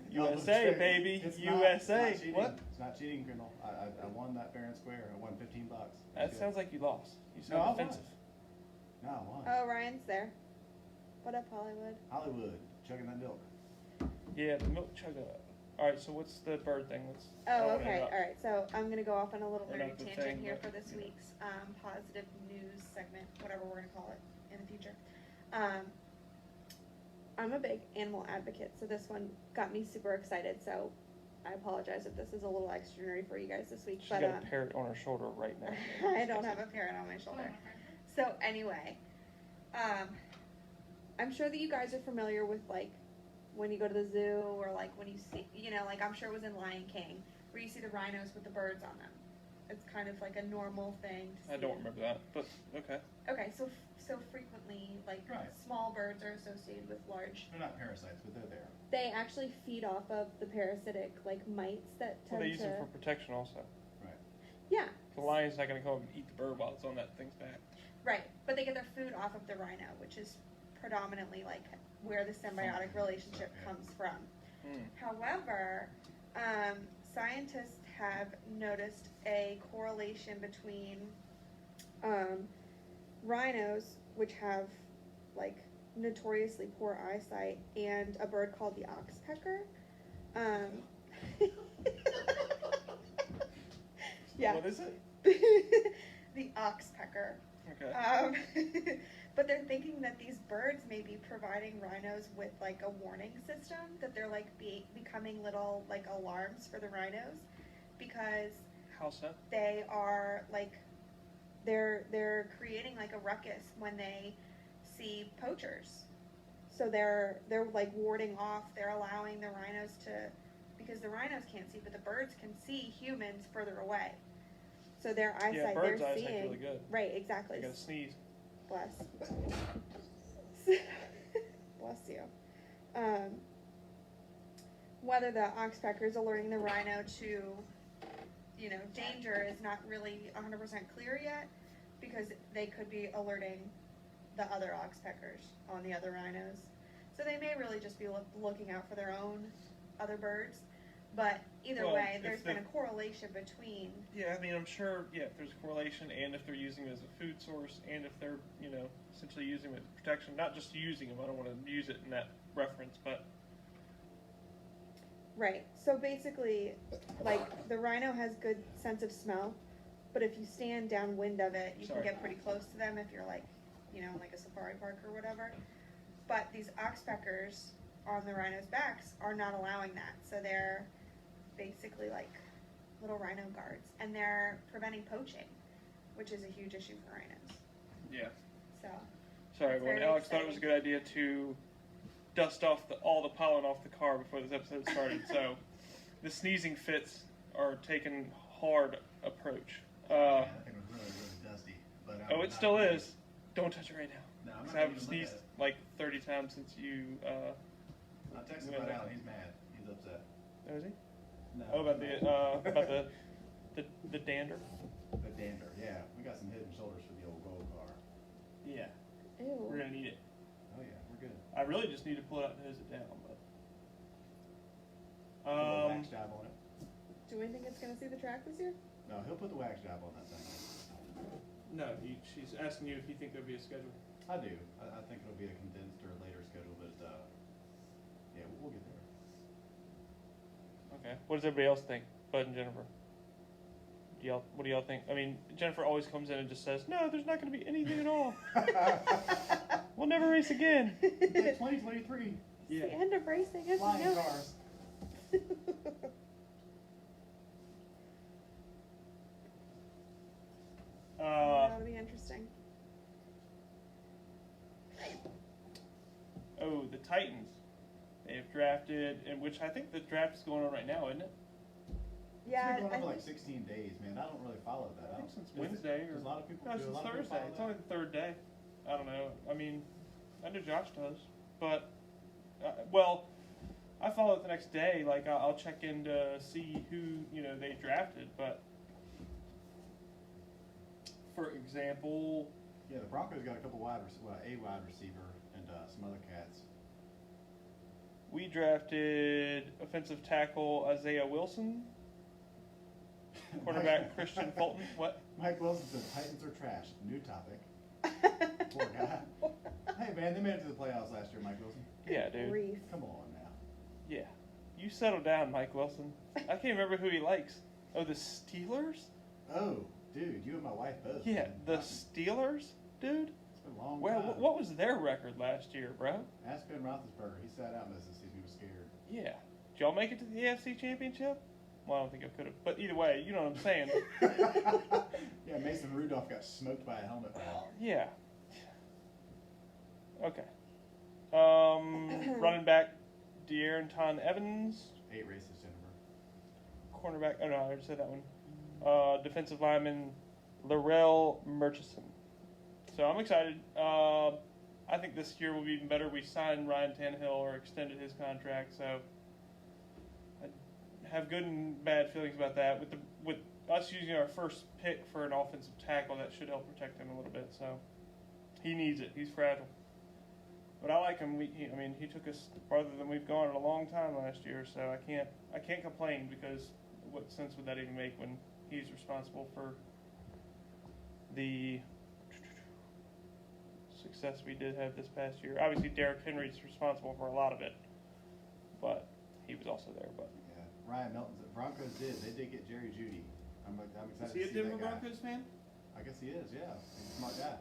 USA, baby. It's USA. Not cheating. What? It's not cheating, Kendall. I won that fair and square. I won $15. That sounds like you lost. You No, sound I won. defensive. No, I won. Oh, Ryan's there. What up, Hollywood? Hollywood, chugging that milk. Yeah, the milk chugga. All right, so what's the bird thing? I Oh, don't wanna okay. interrupt. All right. So I'm gonna go off on a little Or nerdy not the tangent thing, here but- for this yeah. week's positive news segment, whatever we're gonna call it in the future. I'm a big animal advocate, so this one got me super excited. So I apologize if this is a little extra nerdy for you guys this week, She's but got a parrot on her shoulder right now. I don't have a parrot on my shoulder. So anyway, I'm sure that you guys are familiar with like when you go to the zoo or like when you see, like I'm sure it was in Lion King where you see the rhinos with the birds on them. it's kind of like a normal thing to see. I don't remember that, but okay. Okay, so frequently, like, Right. small birds are associated with large. They're not parasites, but they're there. They actually feed off of the parasitic, like, mites that Well, tend they use to. them for protection also. Right. Yeah, The lion's not going to come up and eat the bird while it's on that thing's back. right. But they get their food off of the rhino, which is predominantly, like, where the symbiotic relationship Yeah. comes from. Mm. However, scientists have noticed a correlation between rhinos, which have like notoriously poor eyesight, and a bird called the oxpecker. Yeah. What is it? The oxpecker. Okay. But they're thinking that these birds may be providing rhinos with like a warning system, that they're like becoming little like alarms for the rhinos, because How so? they are like they're creating like a ruckus when they see poachers. So they're like warding off. They're allowing the rhinos to, because the rhinos can't see, but the birds can see humans further away. So their eyesight, Yeah, bird's they're eyesight's seeing. really good. Right, exactly. You gotta sneeze. Bless. Bless you. Whether the oxpecker is alerting the rhino to, danger is not really 100% clear yet, because they could be alerting the other oxpeckers on the other rhinos. So they may really just be looking out for their own other birds. But either Well, way, if there's the- been a correlation between. Yeah, I mean, I'm sure, yeah, if there's a correlation, and if they're using it as a food source, and if they're, essentially using it as protection, not just using them, I don't want to use it in that reference, but Right. So basically, like, the rhino has good sense of smell, but if you stand downwind of it, you Sorry. can get pretty close to them if you're like, like a safari park or whatever. But these oxpeckers on the rhinos' backs are not allowing that. So they're basically like little rhino guards, and they're preventing poaching, which is a huge issue for rhinos. yeah. So, Sorry, It's everyone. very Alex thought it was a good idea to dust off all the pollen off the car before this episode started. So the sneezing fits are taking hard approach. Yeah, that thing was really, really dusty. But Oh, it still is. Don't touch it right now. No, I'm 'Cause not I haven't even looking sneezed at it. like 30 times since you. I texted about Alan. He's mad. He's upset. Oh, is he? No. Oh, about the dander. The dander. Yeah, we got some head and shoulders for the old gold car. Yeah, ew. we're gonna need it. Oh yeah, we're good. I really just need to pull it out and hose it down, but. Put a little wax job on it. Do we think it's gonna see the track this year? No, he'll put the wax job on that thing. No, she's asking you if you think there'll be a schedule. I do. I think it'll be a condensed or later schedule, but yeah, we'll get there. Okay. What does everybody else think, Bud and Jennifer? What do y'all think? I mean, Jennifer always comes in and just says, "No, there's not going to be anything at all. We'll never race again." It's 2023. It's the end of racing, isn't Flying it? cars. That'll be interesting. Oh, the Titans. They've drafted, in which I think the draft is going on right now, isn't it? Yeah, It's been going on for I like 16 days, man. I don't really follow that. I think since Does Wednesday Does or a lot of people no, do a since lot of people Thursday. follow It's that? only the third day. I don't know. I mean, I know Josh does, but well, I follow it the next day. Like I'll check in to see who they drafted. But for example, Yeah, the Broncos got a couple a wide receiver and some other cats. we drafted offensive tackle Isaiah Wilson, quarterback Christian Fulton. What? Mike Wilson said Titans are trash. New topic. Poor guy. Hey man, they made it to the playoffs last year, Mike Wilson. Yeah, dude. Grief. Come on now. Yeah. You settle down, Mike Wilson. I can't remember who he likes. Oh, the Steelers? Oh, dude, you and my wife both. Yeah, man. the It's Steelers, dude. been a long Well, time. what was their record last year, bro? Ask Ben Roethlisberger. He sat out most of the season. He was scared. Yeah. Did y'all make it to the AFC Championship? Well, I don't think I could have. But either way, you know what I'm saying. Yeah, Mason Rudolph got smoked by a helmet ball. Yeah. Okay. Running back De'Aaron Evans. 8 races, Jennifer. Cornerback. Oh, no, I already said that one. defensive lineman Laurel Murchison. So I'm excited. I think this year will be even better. We signed Ryan Tannehill or extended his contract, so I have good and bad feelings about that. With us using our first pick for an offensive tackle, that should help protect him a little bit. So he needs it. He's fragile. But I like him. He took us farther than we've gone in a long time last year, so I can't complain because what sense would that even make when he's responsible for the success we did have this past year? Obviously, Derrick Henry's responsible for a lot of it, but he was also there. But Yeah, Ryan Melton's the Broncos they did get Jerry Jeudy. I'm excited is he to a see Denver that guy. Broncos fan? I guess he is. Yeah, he's a smart guy.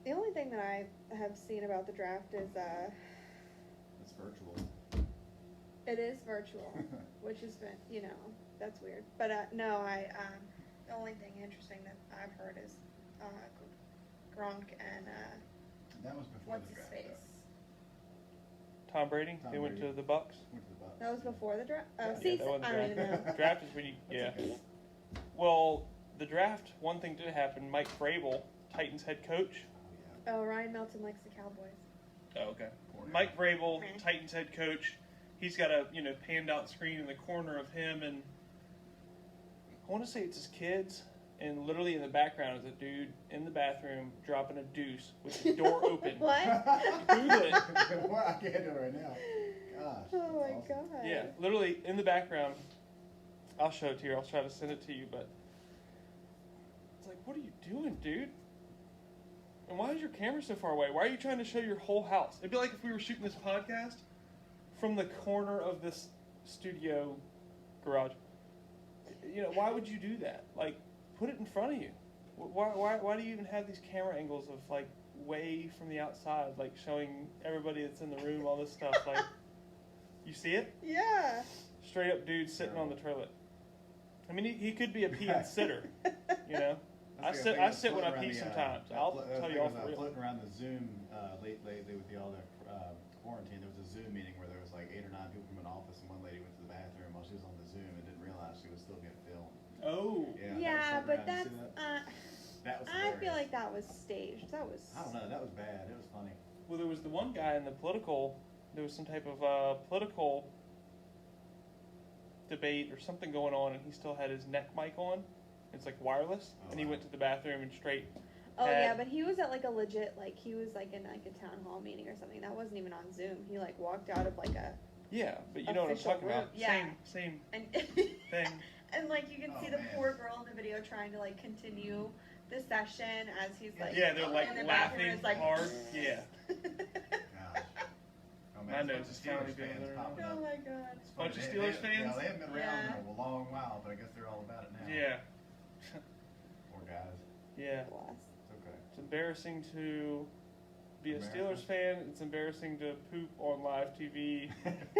The only thing that I have seen about the draft is It's virtual. it is virtual, which has been, that's weird. But no, the only thing interesting that I've heard is Gronk and That was before what's the his draft. face? Tom Brady. Tom He went Brady. to the Bucks. Went to the Bucs. That was before the draft. Oh, Yeah, see, that wasn't I don't even draft. know. Draft is when you That's okay. Well, the draft. One thing did happen. Mike Vrabel, Titans head coach. Oh Oh, Ryan Melton likes the Cowboys. Oh, okay. yeah. Mike Vrabel, Meh. Titans head coach. He's got a panned out screen in the corner of him, and I want to say it's his kids. And literally in the background is a dude in the bathroom dropping a deuce with the door open. What? Google it. Well, I can't do it right now. Gosh. Oh that's my awesome. god. Yeah, literally in the background. I'll show it to you. I'll try to send it to you, but it's like, what are you doing, dude? And why is your camera so far away? Why are you trying to show your whole house? It'd be like if we were shooting this podcast from the corner of this studio garage. Why would you do that? Like, put it in front of you. Why do you even have these camera angles of like way from the outside, like showing everybody that's in the room all this stuff? Like, you see it? Yeah. Straight up dude sitting on the toilet. I mean, he could be a pee and sitter, I sit when I pee sometimes. I'll tell you all for real. Floating around the Zoom lately with all the quarantine, there was a Zoom meeting where there was like 8 or 9 people from an office, and one lady went to the bathroom while she was on the Zoom and didn't realize she was still being filmed. Oh. Yeah, but that that's. was floating around. You see that was I feel hilarious. like that was staged. That was. I don't know. That was bad. It was funny. Well, there was the one guy in the political. There was some type of political debate or something going on, and he still had his neck mic on. It's like wireless, Oh, and he wow. went to the bathroom and straight. Oh yeah, had- but he was at like a legit he was like in like a town hall meeting or something. That wasn't even on Zoom. He like walked out of like a Yeah, but you know what I'm official talking about. room. Yeah. Same and thing. and like you can Oh, see the man. poor girl in the video trying to like continue the session as he's like Yeah, they're like in the bathroom, laughing it's like, hard. Yeah. Gosh. Oh, My man, nose it's is a bunch of finally Steelers being fans there. popping Oh up. my god. It's Bunch of funny. Steelers fans? Yeah, they haven't been around Yeah. in a long while, but I guess they're all about it now. Yeah. Poor guys. Yeah. Bless. It's okay. It's embarrassing to be a America. Steelers fan. It's embarrassing to poop on live TV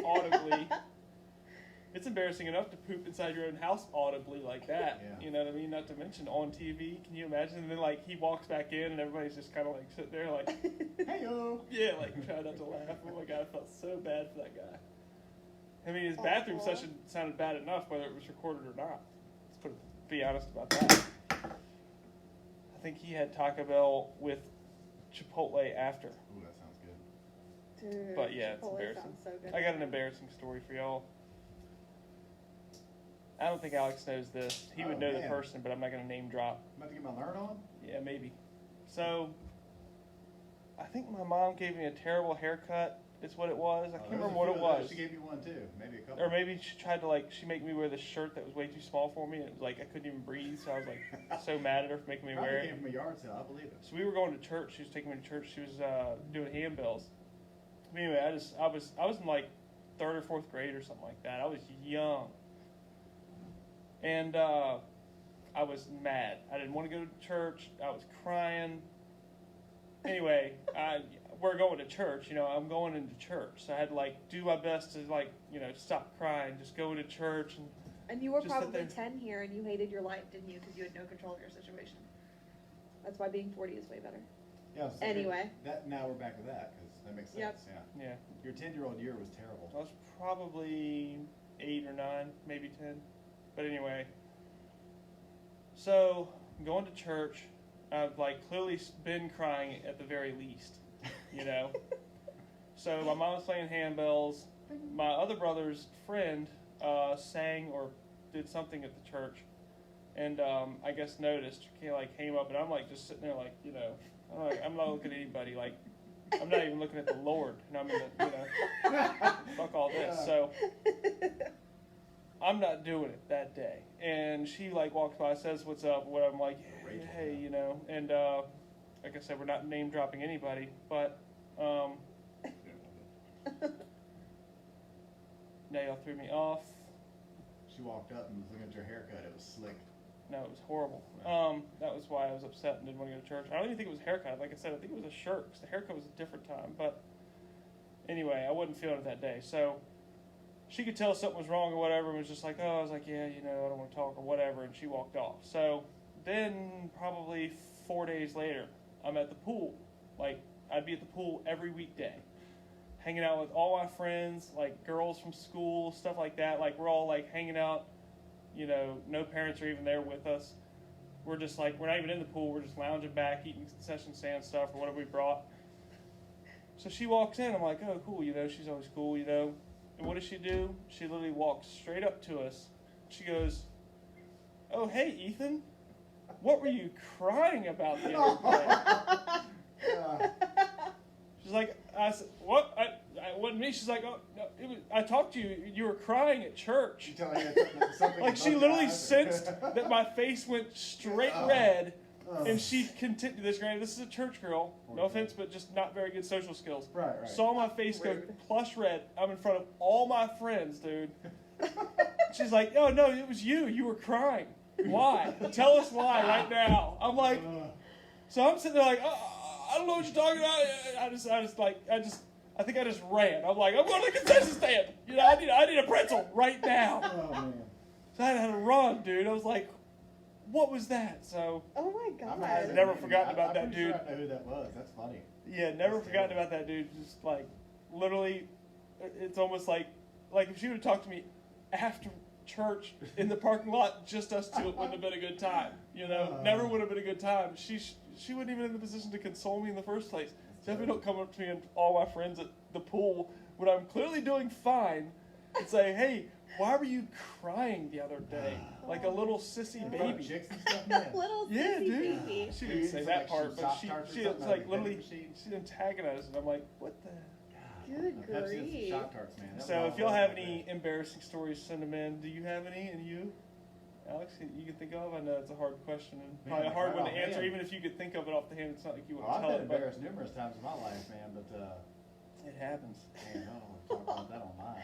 audibly. It's embarrassing enough to poop inside your own house audibly like that. Yeah. You know what I mean? Not to mention on TV. Can you imagine? And then like he walks back in and everybody's just kind of like sitting there like, Hey-o. yeah, like trying not to laugh. Oh my god, I felt so bad for that guy. I mean, his Aw. bathroom session sounded bad enough, whether it was recorded or not. Be honest about that. I think he had Taco Bell with Chipotle after. Ooh, that sounds good. Dude, But yeah, it's Chipotle embarrassing. sounds so good. I got an embarrassing story for y'all. I don't think Alex knows this. He would Oh, know the man. person, but I'm not going to name drop. I'm about to get my learn on? Yeah, maybe. So, I think my mom gave me a terrible haircut. Is what it was. I can't remember what it was. She gave you one too. Maybe a couple. Or maybe she tried to she make me wear this shirt that was way too small for me. And it was like I couldn't even breathe, so I was like so mad at her for making me Probably wear it. came from a yard sale. I believe it. So we were going to church. She was taking me to church. She was doing handbells. Anyway, I was in like 3rd or 4th grade or something like that. I was young, and I was mad. I didn't want to go to church. I was crying. Anyway, we're going to church. I'm going into church, so I had to do my best to stop crying, just go to church and. And you were Just sit probably there. 10 here and you hated your life, didn't you? Because you had no control of your situation. That's why being 40 is way better. Yeah. So Anyway. Now we're back to that because that makes sense. Yep. Yeah. Yeah, Your 10-year-old year was terrible. I was probably 8 or 9, maybe 10. But anyway, So, I'm going to church. I've like clearly been crying at the very least, you know. So my mom was playing handbells. My other brother's friend sang or did something at the church, and I guess noticed. He like came up, and I'm like just sitting there like, you know, I'm not looking at anybody. Like I'm not even looking at the Lord, and I'm in the, you know, fuck all this. So I'm not doing it that day. And she like walks by, says what's up, what I'm like, hey, you know, and like I said, we're not name dropping anybody, but Nail threw me off. She walked up and was looking at your haircut. It was slick. No, it was horrible. That was why I was upset and didn't want to go to church. I don't even think it was a haircut. Like I said, I think it was a shirt, because the haircut was a different time. But anyway, I wasn't feeling it that day. So she could tell something was wrong or whatever, and was just like, oh, I was like, yeah, you know, I don't want to talk or whatever, and she walked off. So then probably 4 days later, I'm at the pool. Like, I'd be at the pool every weekday, hanging out with all my friends, like girls from school, stuff like that. Like, we're all like hanging out, you know, no parents are even there with us. We're just like, we're not even in the pool, we're just lounging back, eating concession stand stuff or whatever we brought. So she walks in, I'm like, oh, cool, you know, she's always cool, you know. And what does she do? She literally walks straight up to us. She goes, oh, hey, Ethan, what were you crying about the other day? She's like, I said, what? I wasn't me. She's like, oh, no, I talked to you. You were crying at church. She telling you something Like, she literally sensed that my face went straight red, and she continued this. Granted, this is a church girl. No offense, but just not very good social skills. Right. Saw my face go plush red. I'm in front of all my friends, dude. She's like, oh, no, it was you. You were crying. Why? Tell us why right now. I'm like, so I'm sitting there like, I don't know what you're talking about. I think I just ran. I'm like, I'm going to the concession stand. You know, I need a pretzel right now. Oh, man. So I had to run, dude. I was like, what was that? So Oh my god. I've never forgotten about that I'm dude. Sure I know who that was. That's funny. yeah, never That's forgotten terrible. about that dude. Just like, literally, it's almost like if she would have talked to me after church in the parking lot, just us two, it wouldn't have been a good time. You know, never would have been a good time. She wasn't even in the position to console me in the first place. Definitely don't come up to me and all my friends at the pool when I'm clearly doing fine and say, hey, why were you crying the other day? Like a little sissy In front of baby. chicks and stuff, man. Little Yeah, sissy dude. baby. She didn't say It's that like part, she but she Pop-Tarts or it's something out like of the literally, vending machine. she antagonized, and I'm like, what the? Good Pepsi and some grief. Pop-Tarts, man. That was So all if y'all I have was any embarrassing stories, send them in. Do you have any? And you, Alex, you can think of? I know it's a hard question and Man, probably a hard right one to off answer. hand. Even if you could think of it off the hand, it's not like you would Well, I've tell been it, but embarrassed numerous times in my life, man, but it happens. man, I don't want to talk about that on mine.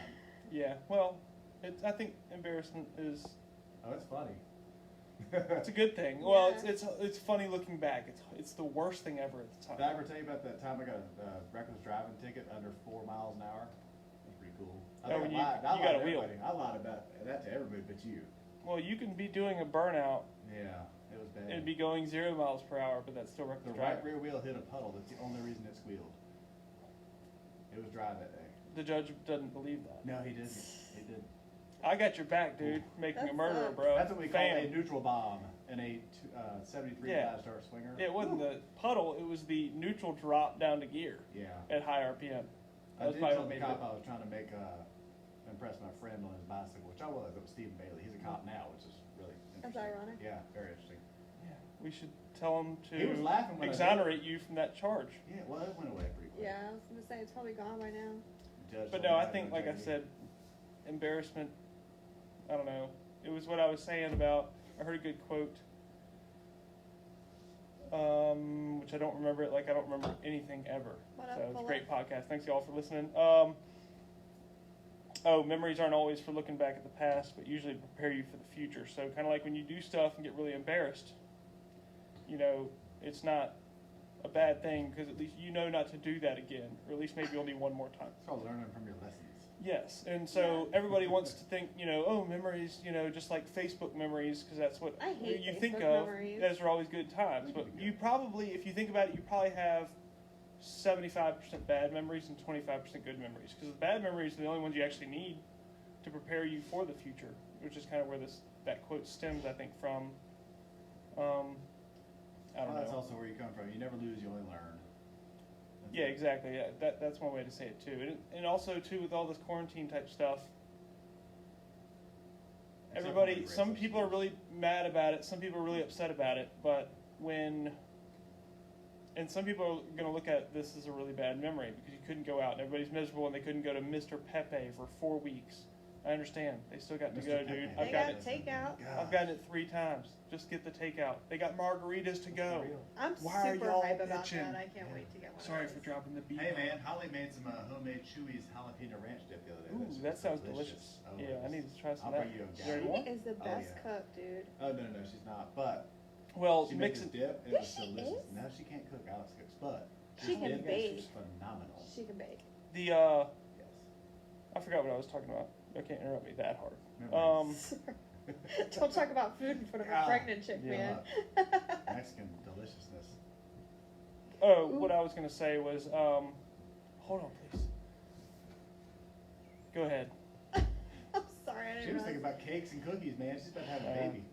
Yeah. Well, I think embarrassment is Oh, it's funny. it's a good thing. Well, Yeah. it's funny looking back. It's the worst thing ever at the time. Did I ever tell you about that time I got a reckless driving ticket under 4 miles an hour? That's pretty cool. I Oh, think when I lied. I you lied got to a wheel. everybody. I lied about that to everybody but you. Well, you can be doing a burnout Yeah, it was bad. and be going 0 miles per hour, but that's still The reckless right driving. rear wheel hit a puddle. That's the only reason it squealed. It was dry that day. The judge doesn't believe that. No, he didn't. He didn't. I got your back, dude. Making a That murderer, sucks. bro. That's what we call Fam. a neutral bomb in a 73 Yeah. 5-star swinger. It wasn't the puddle; it was the neutral drop down to gear Yeah. at high RPM. I That's did probably tell what the made cop it. I was trying to make impress my friend on his bicycle, which I was. It was Stephen Bailey. He's a cop now, which is really That's interesting. ironic. Yeah, very interesting. Yeah, we should tell him He was to laughing when I did it. exonerate you from that charge. Yeah, well, it went away pretty quick. Yeah, I was gonna say it's probably gone by now. The judge But told no, me I had think, no like I integrity. said, embarrassment. I don't know. It was what I was saying about. I heard a good quote, which I don't remember it. Like I don't remember anything ever. What up, So it's a Paula? great podcast. Thanks y'all for listening. Memories aren't always for looking back at the past, but usually prepare you for the future. So kind of like when you do stuff and get really embarrassed, you know, it's not a bad thing because at least you know not to do that again, or at least maybe only one more time. It's called learning from your lessons. Yes, and so everybody wants to think, you know, oh, memories, you know, just like Facebook memories, because that's what I hate you Facebook think of. memories. Those are always good times, but you probably, if you think about it, you probably have 75% bad memories and 25% good memories, because the bad memories are the only ones you actually need to prepare you for the future, which is kind of where that quote stems, I think, from. I don't That's know. also where you come from. You never lose, you only learn. That's Yeah, it. exactly. Yeah, that's one way to say it too. And also too with all this quarantine type stuff, Except for everybody. when Some races. people are really mad about it. Some people are really upset about it. But and some people are going to look at this as a really bad memory because you couldn't go out and everybody's miserable and they couldn't go to Mr. Pepe for 4 weeks. I understand. They still got to Mr. go, Pepe. dude. They I've got gotten it. takeout. I've gotten it 3 times. Just get the takeout. They got margaritas to go. I'm Why are super y'all hype about bitching? that. I can't wait to get one. Sorry of for those. dropping the beat. Hey man, Holly made some homemade Chewy's jalapeno ranch dip the other day. Ooh, that sounds delicious. Oh, Yeah, I need to try some I'll of that. bring you a Is there any gallon. more? She is the Oh, best yeah. cook, dude. Oh no, she's not. But Well, she made mix this it. dip and it Yes, was she delicious. is. Now she can't cook. Alex cooks, but She this can dip bake. is phenomenal. She can bake. The Yes. I forgot what I was talking about. I can't interrupt me that hard. Memories. Don't talk about food in front of a Ah, pregnant chick, yeah, man. Mexican deliciousness. Oh, Ooh. what I was gonna say was, hold on, please. Go ahead. I'm sorry, I She didn't was thinking realize. about cakes and cookies, man. She's about to have a baby.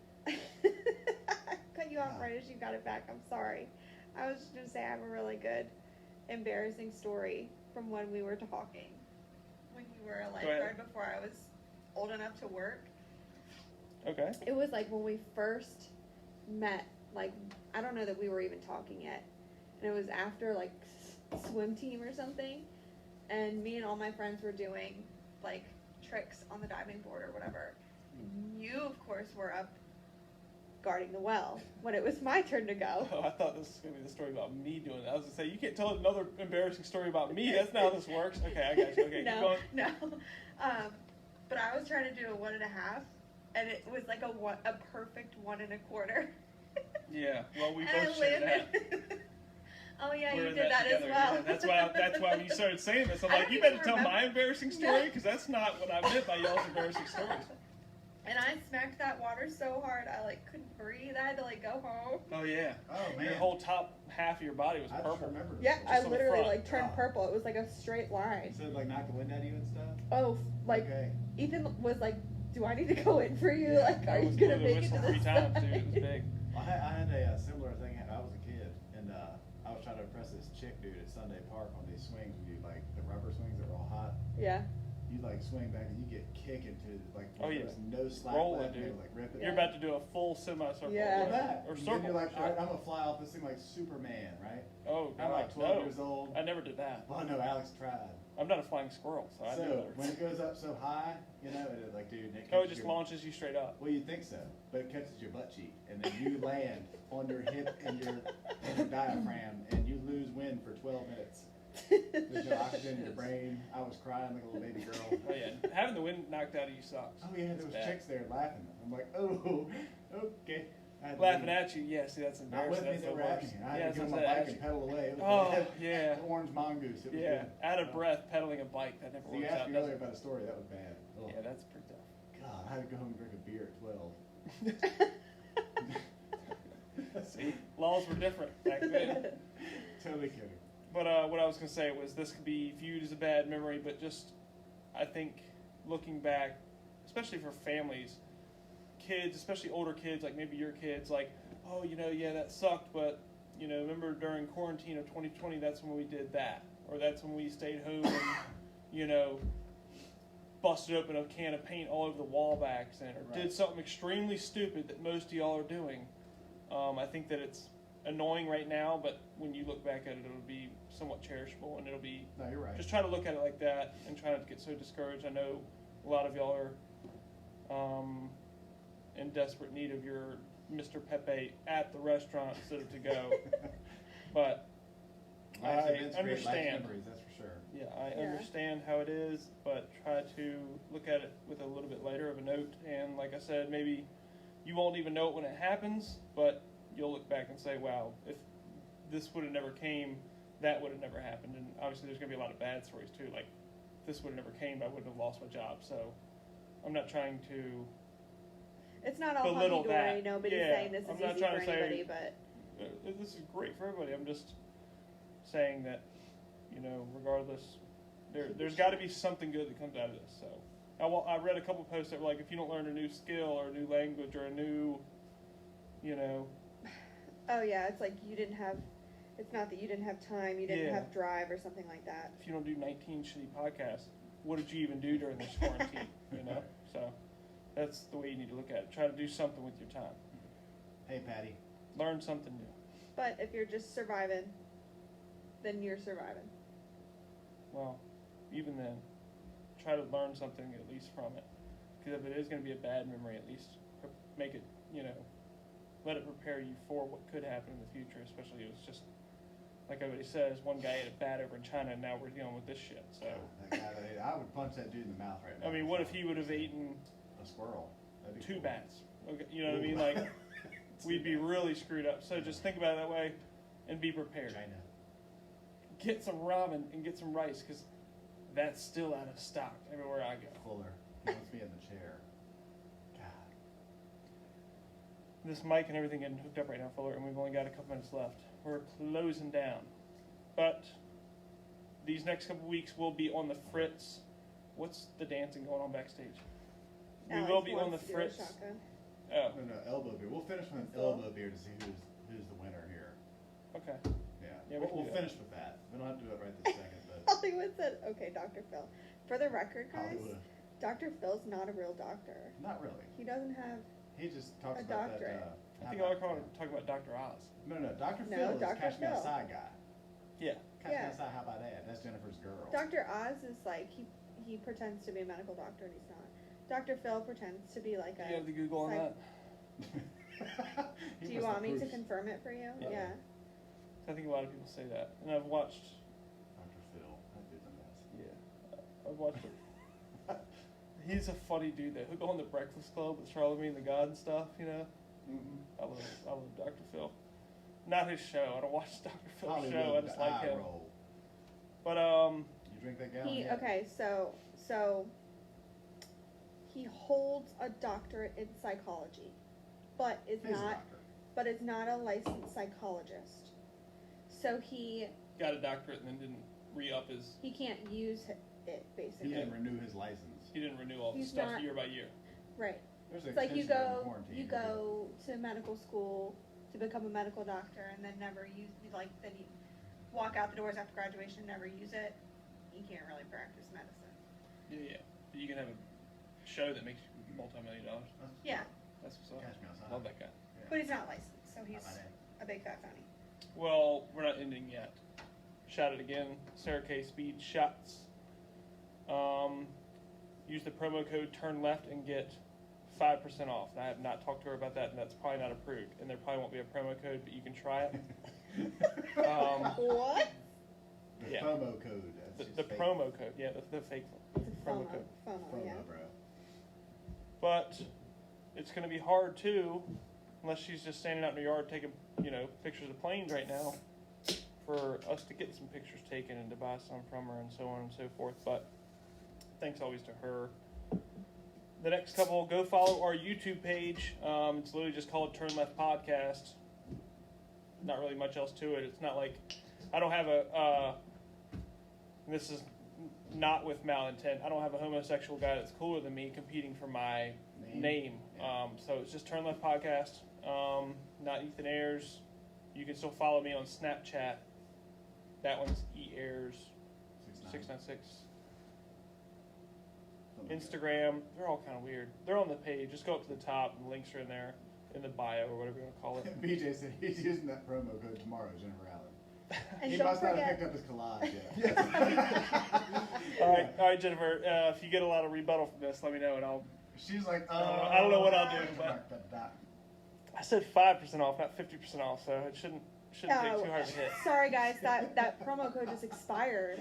Cut you off Yeah. right as you got it back. I'm sorry. I was just gonna say I have a really good, embarrassing story from when we were talking. When you were a ahead. lifeguard before I was old enough to work. Okay. It was like when we first met. Like I don't know that we were even talking yet, and it was after like swim team or something, and me and all my friends were doing like tricks on the diving board or whatever. You of course were up guarding the well when it was my turn to go. Oh, I thought this was gonna be the story about me doing that. I was gonna say you can't tell another embarrassing story about me. That's not how this works. Okay, I got you. Okay, keep no, going. no. But I was trying to do a 1.5, and it was like a perfect 1.25. Yeah. Well, we And I both shared that. landed. Oh yeah, We're you in did that as together. well. Yeah, that's why when you started saying this, I'm I like, don't you better even tell my remember. embarrassing story because that's not what I meant by y'all's embarrassing stories. And I smacked that water so hard I like couldn't breathe. I had to like go home. Oh yeah. Oh man, Your whole top half of your body was I just purple. remember this Yeah, one. I Just on the literally front. like turned Oh. purple. It was like a straight line. So it like knocked the wind out of you and stuff. Oh, like Okay. Ethan was like, "Do I need to go in for you? Yeah, Like, I are you was gonna blew the make it to whistle the 3 times, dude. It was big. I had a similar thing. I was a kid, and I was trying to impress this chick dude at Sunday Park on these swings. We do like the rubber swings that are all hot. Yeah. You like swing back and you get kicked into like Oh, yeah. there's no slack Rolling, left, and dude. they would, like rip it. You're about to do a full semicircle. Yeah. Like that. Or And circle. then you're like, shit. all right, I'm gonna fly off this thing like Superman, right? Oh god. I'm like 12 no. years old. I never did that. Well, no, Alex tried. I'm not a flying squirrel, so I do So that. when it goes up so high, you know, it like, dude, it Oh, it catches just your- launches you straight up. Well, you think so, but it catches your butt cheek, and then you land on your hip and your diaphragm, and you lose wind for 12 minutes. There's no oxygen in your brain. I was crying like a little baby girl. Oh yeah. Having the wind knocked out of you sucks. Oh yeah, It's there was bad. chicks there laughing. I'm like, oh, okay. I had to Laughing leave. at you. Yeah. See, that's Not with embarrassing. me, That's they the were at worst. me. I Yeah, had to that's get on what my I bike said, and pedal away. It was Oh bad. yeah. The orange mongoose. It was Yeah. good. Out of breath, pedaling a bike. That never So you works asked out. me does earlier it? about a story. That was bad. Oh, Yeah, that's pretty tough. God, I had to go home and drink a beer at 12. See, laws were different back then. Totally kidding. But what I was gonna say was this could be viewed as a bad memory, but just I think looking back, especially for families, kids, especially older kids, like maybe your kids, like, oh, you know, yeah, that sucked, but you know, remember during quarantine of 2020, that's when we did that, or that's when we stayed home and you know, busted open a can of paint all over the wall by accident, or Right. did something extremely stupid that most of y'all are doing. I think that it's annoying right now, but when you look back at it, it'll be somewhat cherishable, and it'll be No, you're right. just try to look at it like that and try not to get so discouraged. I know a lot of y'all are in desperate need of your Mr. Pepe at the restaurant instead of to go, but Life's I events create life's understand. memories, that's for sure. yeah, I Yeah. understand how it is, but try to look at it with a little bit lighter of a note. And like I said, maybe you won't even know it when it happens, but you'll look back and say, wow, if this would have never came, that would have never happened. And obviously there's going to be a lot of bad stories too. Like, if this would have never came, I wouldn't have lost my job. So I'm not trying to, It's not all belittle hunky dory. that. Nobody's Yeah, saying this is I'm not easy trying for to say- anybody, but this is great for everybody. I'm just saying that, you know, regardless, there's got to be something good that comes out of this. So I read a couple posts that were like, if you don't learn a new skill or a new language or a new, you know, Oh yeah, it's like you didn't have. It's not that you didn't have time, you didn't Yeah. have drive or something like that. If you don't do 19 shitty podcasts, what did you even do during this quarantine? You know, so that's the way you need to look at it. Try to do something with your time. Hey, Patty. Learn something new. But if you're just surviving, then you're surviving. Well, even then, try to learn something at least from it. Because if it is going to be a bad memory, at least make it, let it prepare you for what could happen in the future. Especially if it's just, like everybody says, one guy ate a bat over in China, and now we're dealing with this shit. So, That guy, I would punch that dude in the mouth right now. I mean, what if he would have eaten a squirrel? That'd be 2 cool. bats? Okay, you know what I mean? Like, we'd be really screwed up. So just think about it that way, and be prepared. China. Get some ramen and get some rice, because that's still out of stock everywhere I go. Fuller. He wants me in the chair. God. This mic and everything getting hooked up right now, Fuller, and we've only got a couple minutes left. We're closing down. But these next couple weeks we'll be on the fritz. What's the dancing going on backstage? We will be on the wants to do a fritz. shotgun. Oh, No, elbow beer. We'll finish with an Cool. elbow beer to see who's the winner here. okay. Yeah. Yeah, we we'll can do that. finish with that. We don't have to do it right this second, but Hollywood said, okay, Dr. Phil. For the record, guys, Hollywood. Dr. Phil's not a real doctor. Not really. He doesn't have. He just talks A about doctorate. that. I think I like talking about Dr. Oz. No, Dr. No, Phil is Dr. Catch Me Phil. Outside guy. Yeah. Catch Me Yeah. Outside, how about that? That's Jennifer's girl. Dr. Oz is like, he pretends to be a medical doctor and he's not. Dr. Phil pretends to be like Do a. you have the Google on Psych- that? Do you want me to confirm it for you? Yeah. Yeah. I think a lot of people say that. And I've watched, Dr. Phil. That dude's a mess. yeah, I've watched it. He's a funny dude though. He'll go on the Breakfast Club with Charlamagne the God and stuff, Mm-hmm. I love Dr. Phil. Not his show. I don't watch Dr. Phil's Hollywood, show. I just the like eye him. roll. But You drink that gallon He yet? okay, so he holds a doctorate in psychology, but is He's a not doctor. but is not a licensed psychologist. So he got a doctorate and then didn't re-up his. can't use it He basically. didn't renew his license. He didn't renew all the He's stuff not- year by year. Right. There's an It's like you extension during go quarantine. you go to medical school to become a medical doctor and then never use then you walk out the doors after graduation and never use it. You can't really practice medicine. Yeah. But you can have a show that makes you multi-million-dollar. Yeah, That's what's up. Catch Me Outside. Love that guy. Yeah. but he's not licensed, so he's How about that? a big fat phony. Well, we're not ending yet. Shout it again. Sarah K. Speed Shots. Use the promo code Turn Left and get 5% off. And I have not talked to her about that, and that's probably not approved. And there probably won't be a promo code, but you can try it. What? The Yeah. promo code. That's The just fake. promo code, yeah, the fake one. It's a Promo FOMO, code. FOMO, yeah. Promo, bro. But it's going to be hard too, unless she's just standing out in the yard taking, pictures of planes right now, for us to get some pictures taken and to buy some from her and so on and so forth. But thanks always to her. The next couple, go follow our YouTube page. It's literally just called Turn Left Podcast. Not really much else to it. It's not like I don't have this is not with malintent. I don't have a homosexual guy that's cooler than me competing for my name. Yeah. So it's just Turn Left Podcast. Not Ethan Ayers. You can still follow me on Snapchat. That one's eAyers696. Instagram, they're all kind of weird. They're on the page. Just go up to the top, and the links are in there, in the bio or whatever you want to call it. BJ said he's using that promo code tomorrow, Jennifer Allen. And He don't must not have forget, picked up his collage yet. All right, Jennifer. If you get a lot of rebuttal from this, let me know, and I'll. She's like, I don't know what I'll do, but- I said 5% off, not 50% off, so it shouldn't take too hard to hit. sorry guys, that promo code just expired.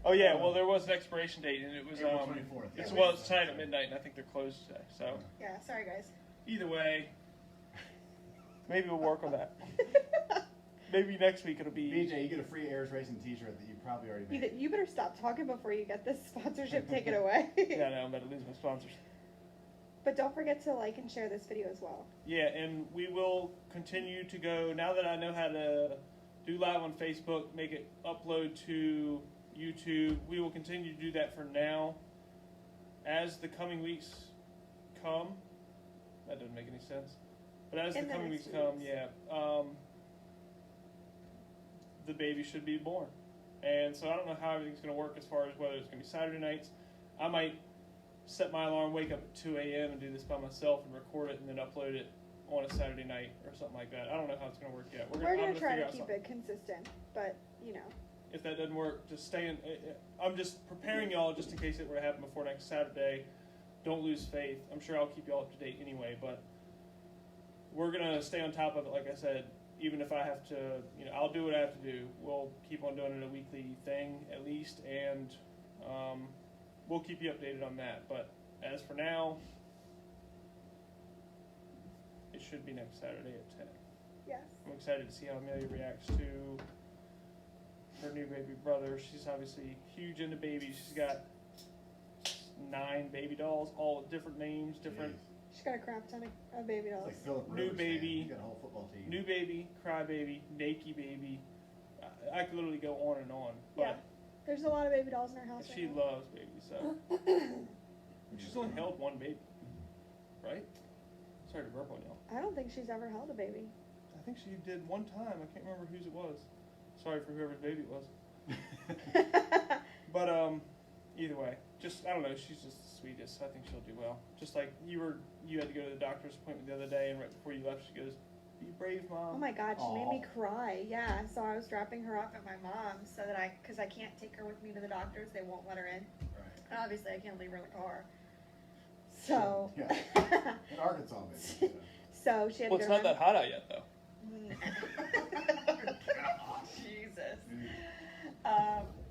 Oh yeah, well there was an expiration date, and it was April 24th. It's Yeah. it's tonight at midnight, and I think they're closed today. So Yeah, sorry guys. either way, maybe we'll work on that. Maybe next week it'll be. BJ, you get a free Airs Racing t-shirt that you probably already made. You better stop talking before you get this sponsorship taken away. Yeah, no, I'm about to lose my sponsors. But don't forget to like and share this video as well. Yeah, and we will continue to go, now that I know how to do live on Facebook, make it upload to YouTube, we will continue to do that for now. As the coming weeks come, that doesn't make any sense, but as In the the coming next weeks few come, weeks. yeah, the baby should be born. And so I don't know how everything's going to work as far as whether it's going to be Saturday nights. I might set my alarm, wake up at 2 a.m. and do this by myself and record it and then upload it on a Saturday night or something like that. I don't know how it's going to work yet. We're gonna try figure to out keep something. it consistent, but you know. If that doesn't work, just stay in. I'm just preparing y'all just in case it were to happen before next Saturday. Don't lose faith. I'm sure I'll keep y'all up to date anyway, but we're going to stay on top of it, like I said. Even if I have to, I'll do what I have to do. We'll keep on doing it a weekly thing at least, and we'll keep you updated on that. But as for now, it should be next Saturday at 10. Yes. I'm excited to see how Amelia reacts to her new baby brother. She's obviously huge into babies. She's got 9 baby dolls, all with different names, different. She's got a crap ton of baby It's dolls. like Philip New Rivers, baby. Man. He's got a whole football team. New baby, cry baby, naked baby. I could literally go on and on. Yeah. But There's a lot of baby dolls in her house. she right now. loves babies, so. She's only held one baby, right? Sorry to burp on y'all. I don't think she's ever held a baby. I think she did one time. I can't remember whose it was. Sorry for whoever's baby it was. But either way, just I don't know. She's just the sweetest. So I think she'll do well. Just like you had to go to the doctor's appointment the other day, and right before you left, she goes, "Be brave, Mom." Oh my God, she made me Aw. cry. Yeah, so I was dropping her off at my mom's so that because I can't take her with me to the doctors, they won't let her in. Right. And obviously, I can't leave her in the car. So, Yeah. In Arkansas, maybe. so she had Well, to it's go not that hot out yet, though. Jesus.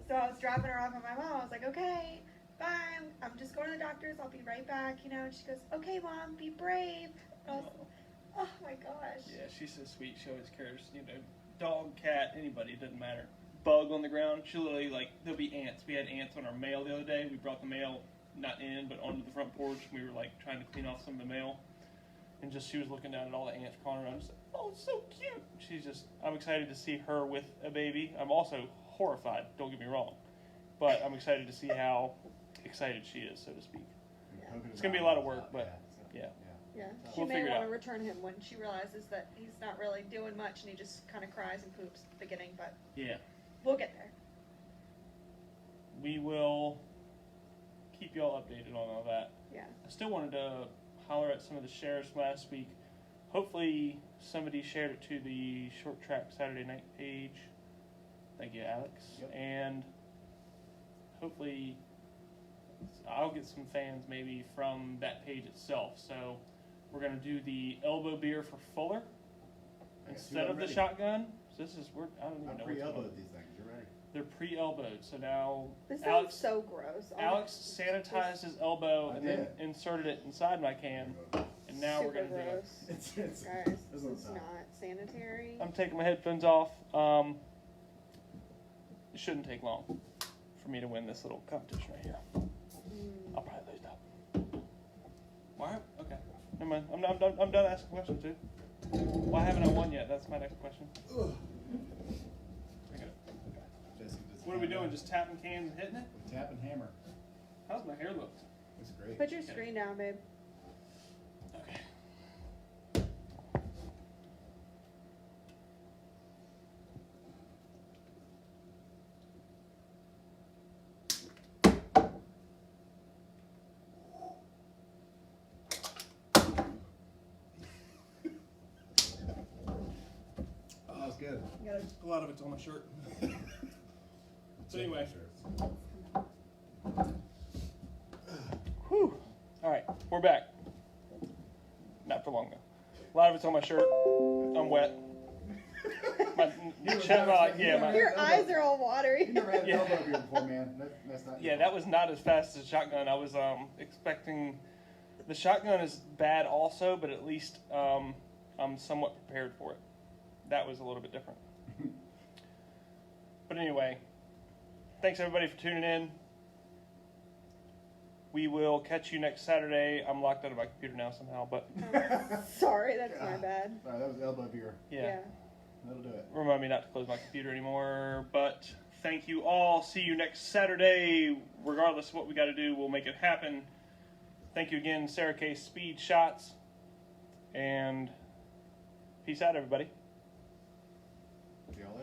So I was dropping her off at my mom. I was like, okay, bye. I'm just going to the doctor's. I'll be right back, And she goes, okay, Mom, be brave. And I was, oh my gosh. Yeah, she's so sweet. She always cares. Dog, cat, anybody, it doesn't matter. Bug on the ground. She literally, there'll be ants. We had ants on our mail the other day. We brought the mail, not in, but onto the front porch. We were, trying to clean off some of the mail. And she was looking down at all the ants crawling around. Just like, oh, it's so cute. I'm excited to see her with a baby. I'm also horrified, don't get me wrong. But I'm excited to see how excited she is, so to speak. It's gonna be a lot of work, but, yeah. Yeah, she We'll may figure it want to out. return him when she realizes that he's not really doing much and he just kind of cries and poops at the beginning, but Yeah. we'll get there. We will keep y'all updated on all that. Yeah. I still wanted to holler at some of the shares from last week. Hopefully somebody shared it to the Short Track Saturday Night page. Thank you, Alex. Yep. And hopefully I'll get some fans maybe from that page itself. So we're going to do the elbow beer for Fuller instead of the shotgun. So I don't even I know what's going pre-elbowed on. these things. You're ready. They're pre-elbowed. So now This Alex sounds so gross. Alex sanitized his elbow I and then did. inserted it inside my can, and now we're Super gonna do it. gross. It's Guys, this this one's is not. not sanitary. I'm taking my headphones off. It shouldn't take long for me to win this little competition right here. I'll probably lose that. Why? Okay, never mind. I'm done asking questions, dude. Why haven't I won yet? That's my next question. Ugh. Bring it up. Jesse just What are we hammer. doing? Just tapping cans and hitting it? Tap and hammer. How's my hair look? It's great. Put your screen down, babe. Okay. Oh, that's good. You gotta A lot of it's on my shirt. So anyway. Whew. All right, we're back. Not for long though. A lot of it's on my shirt. I'm wet. Your eyes are all watery. You never had an Yeah. elbow beer before, man. That's not. Yeah, that was not as fast as a shotgun. I was expecting. The shotgun is bad also, but at least I'm somewhat prepared for it. That was a little bit different. But anyway, thanks everybody for tuning in. We will catch you next Saturday. I'm locked out of my computer now somehow, but Sorry, that's my bad. Sorry, that was elbow beer. yeah. That'll do it. Remind me not to close my computer anymore. But thank you all. See you next Saturday. Regardless of what we got to do, we'll make it happen. Thank you again, Sarah K. Speed Shots. And peace out, everybody. See y'all later.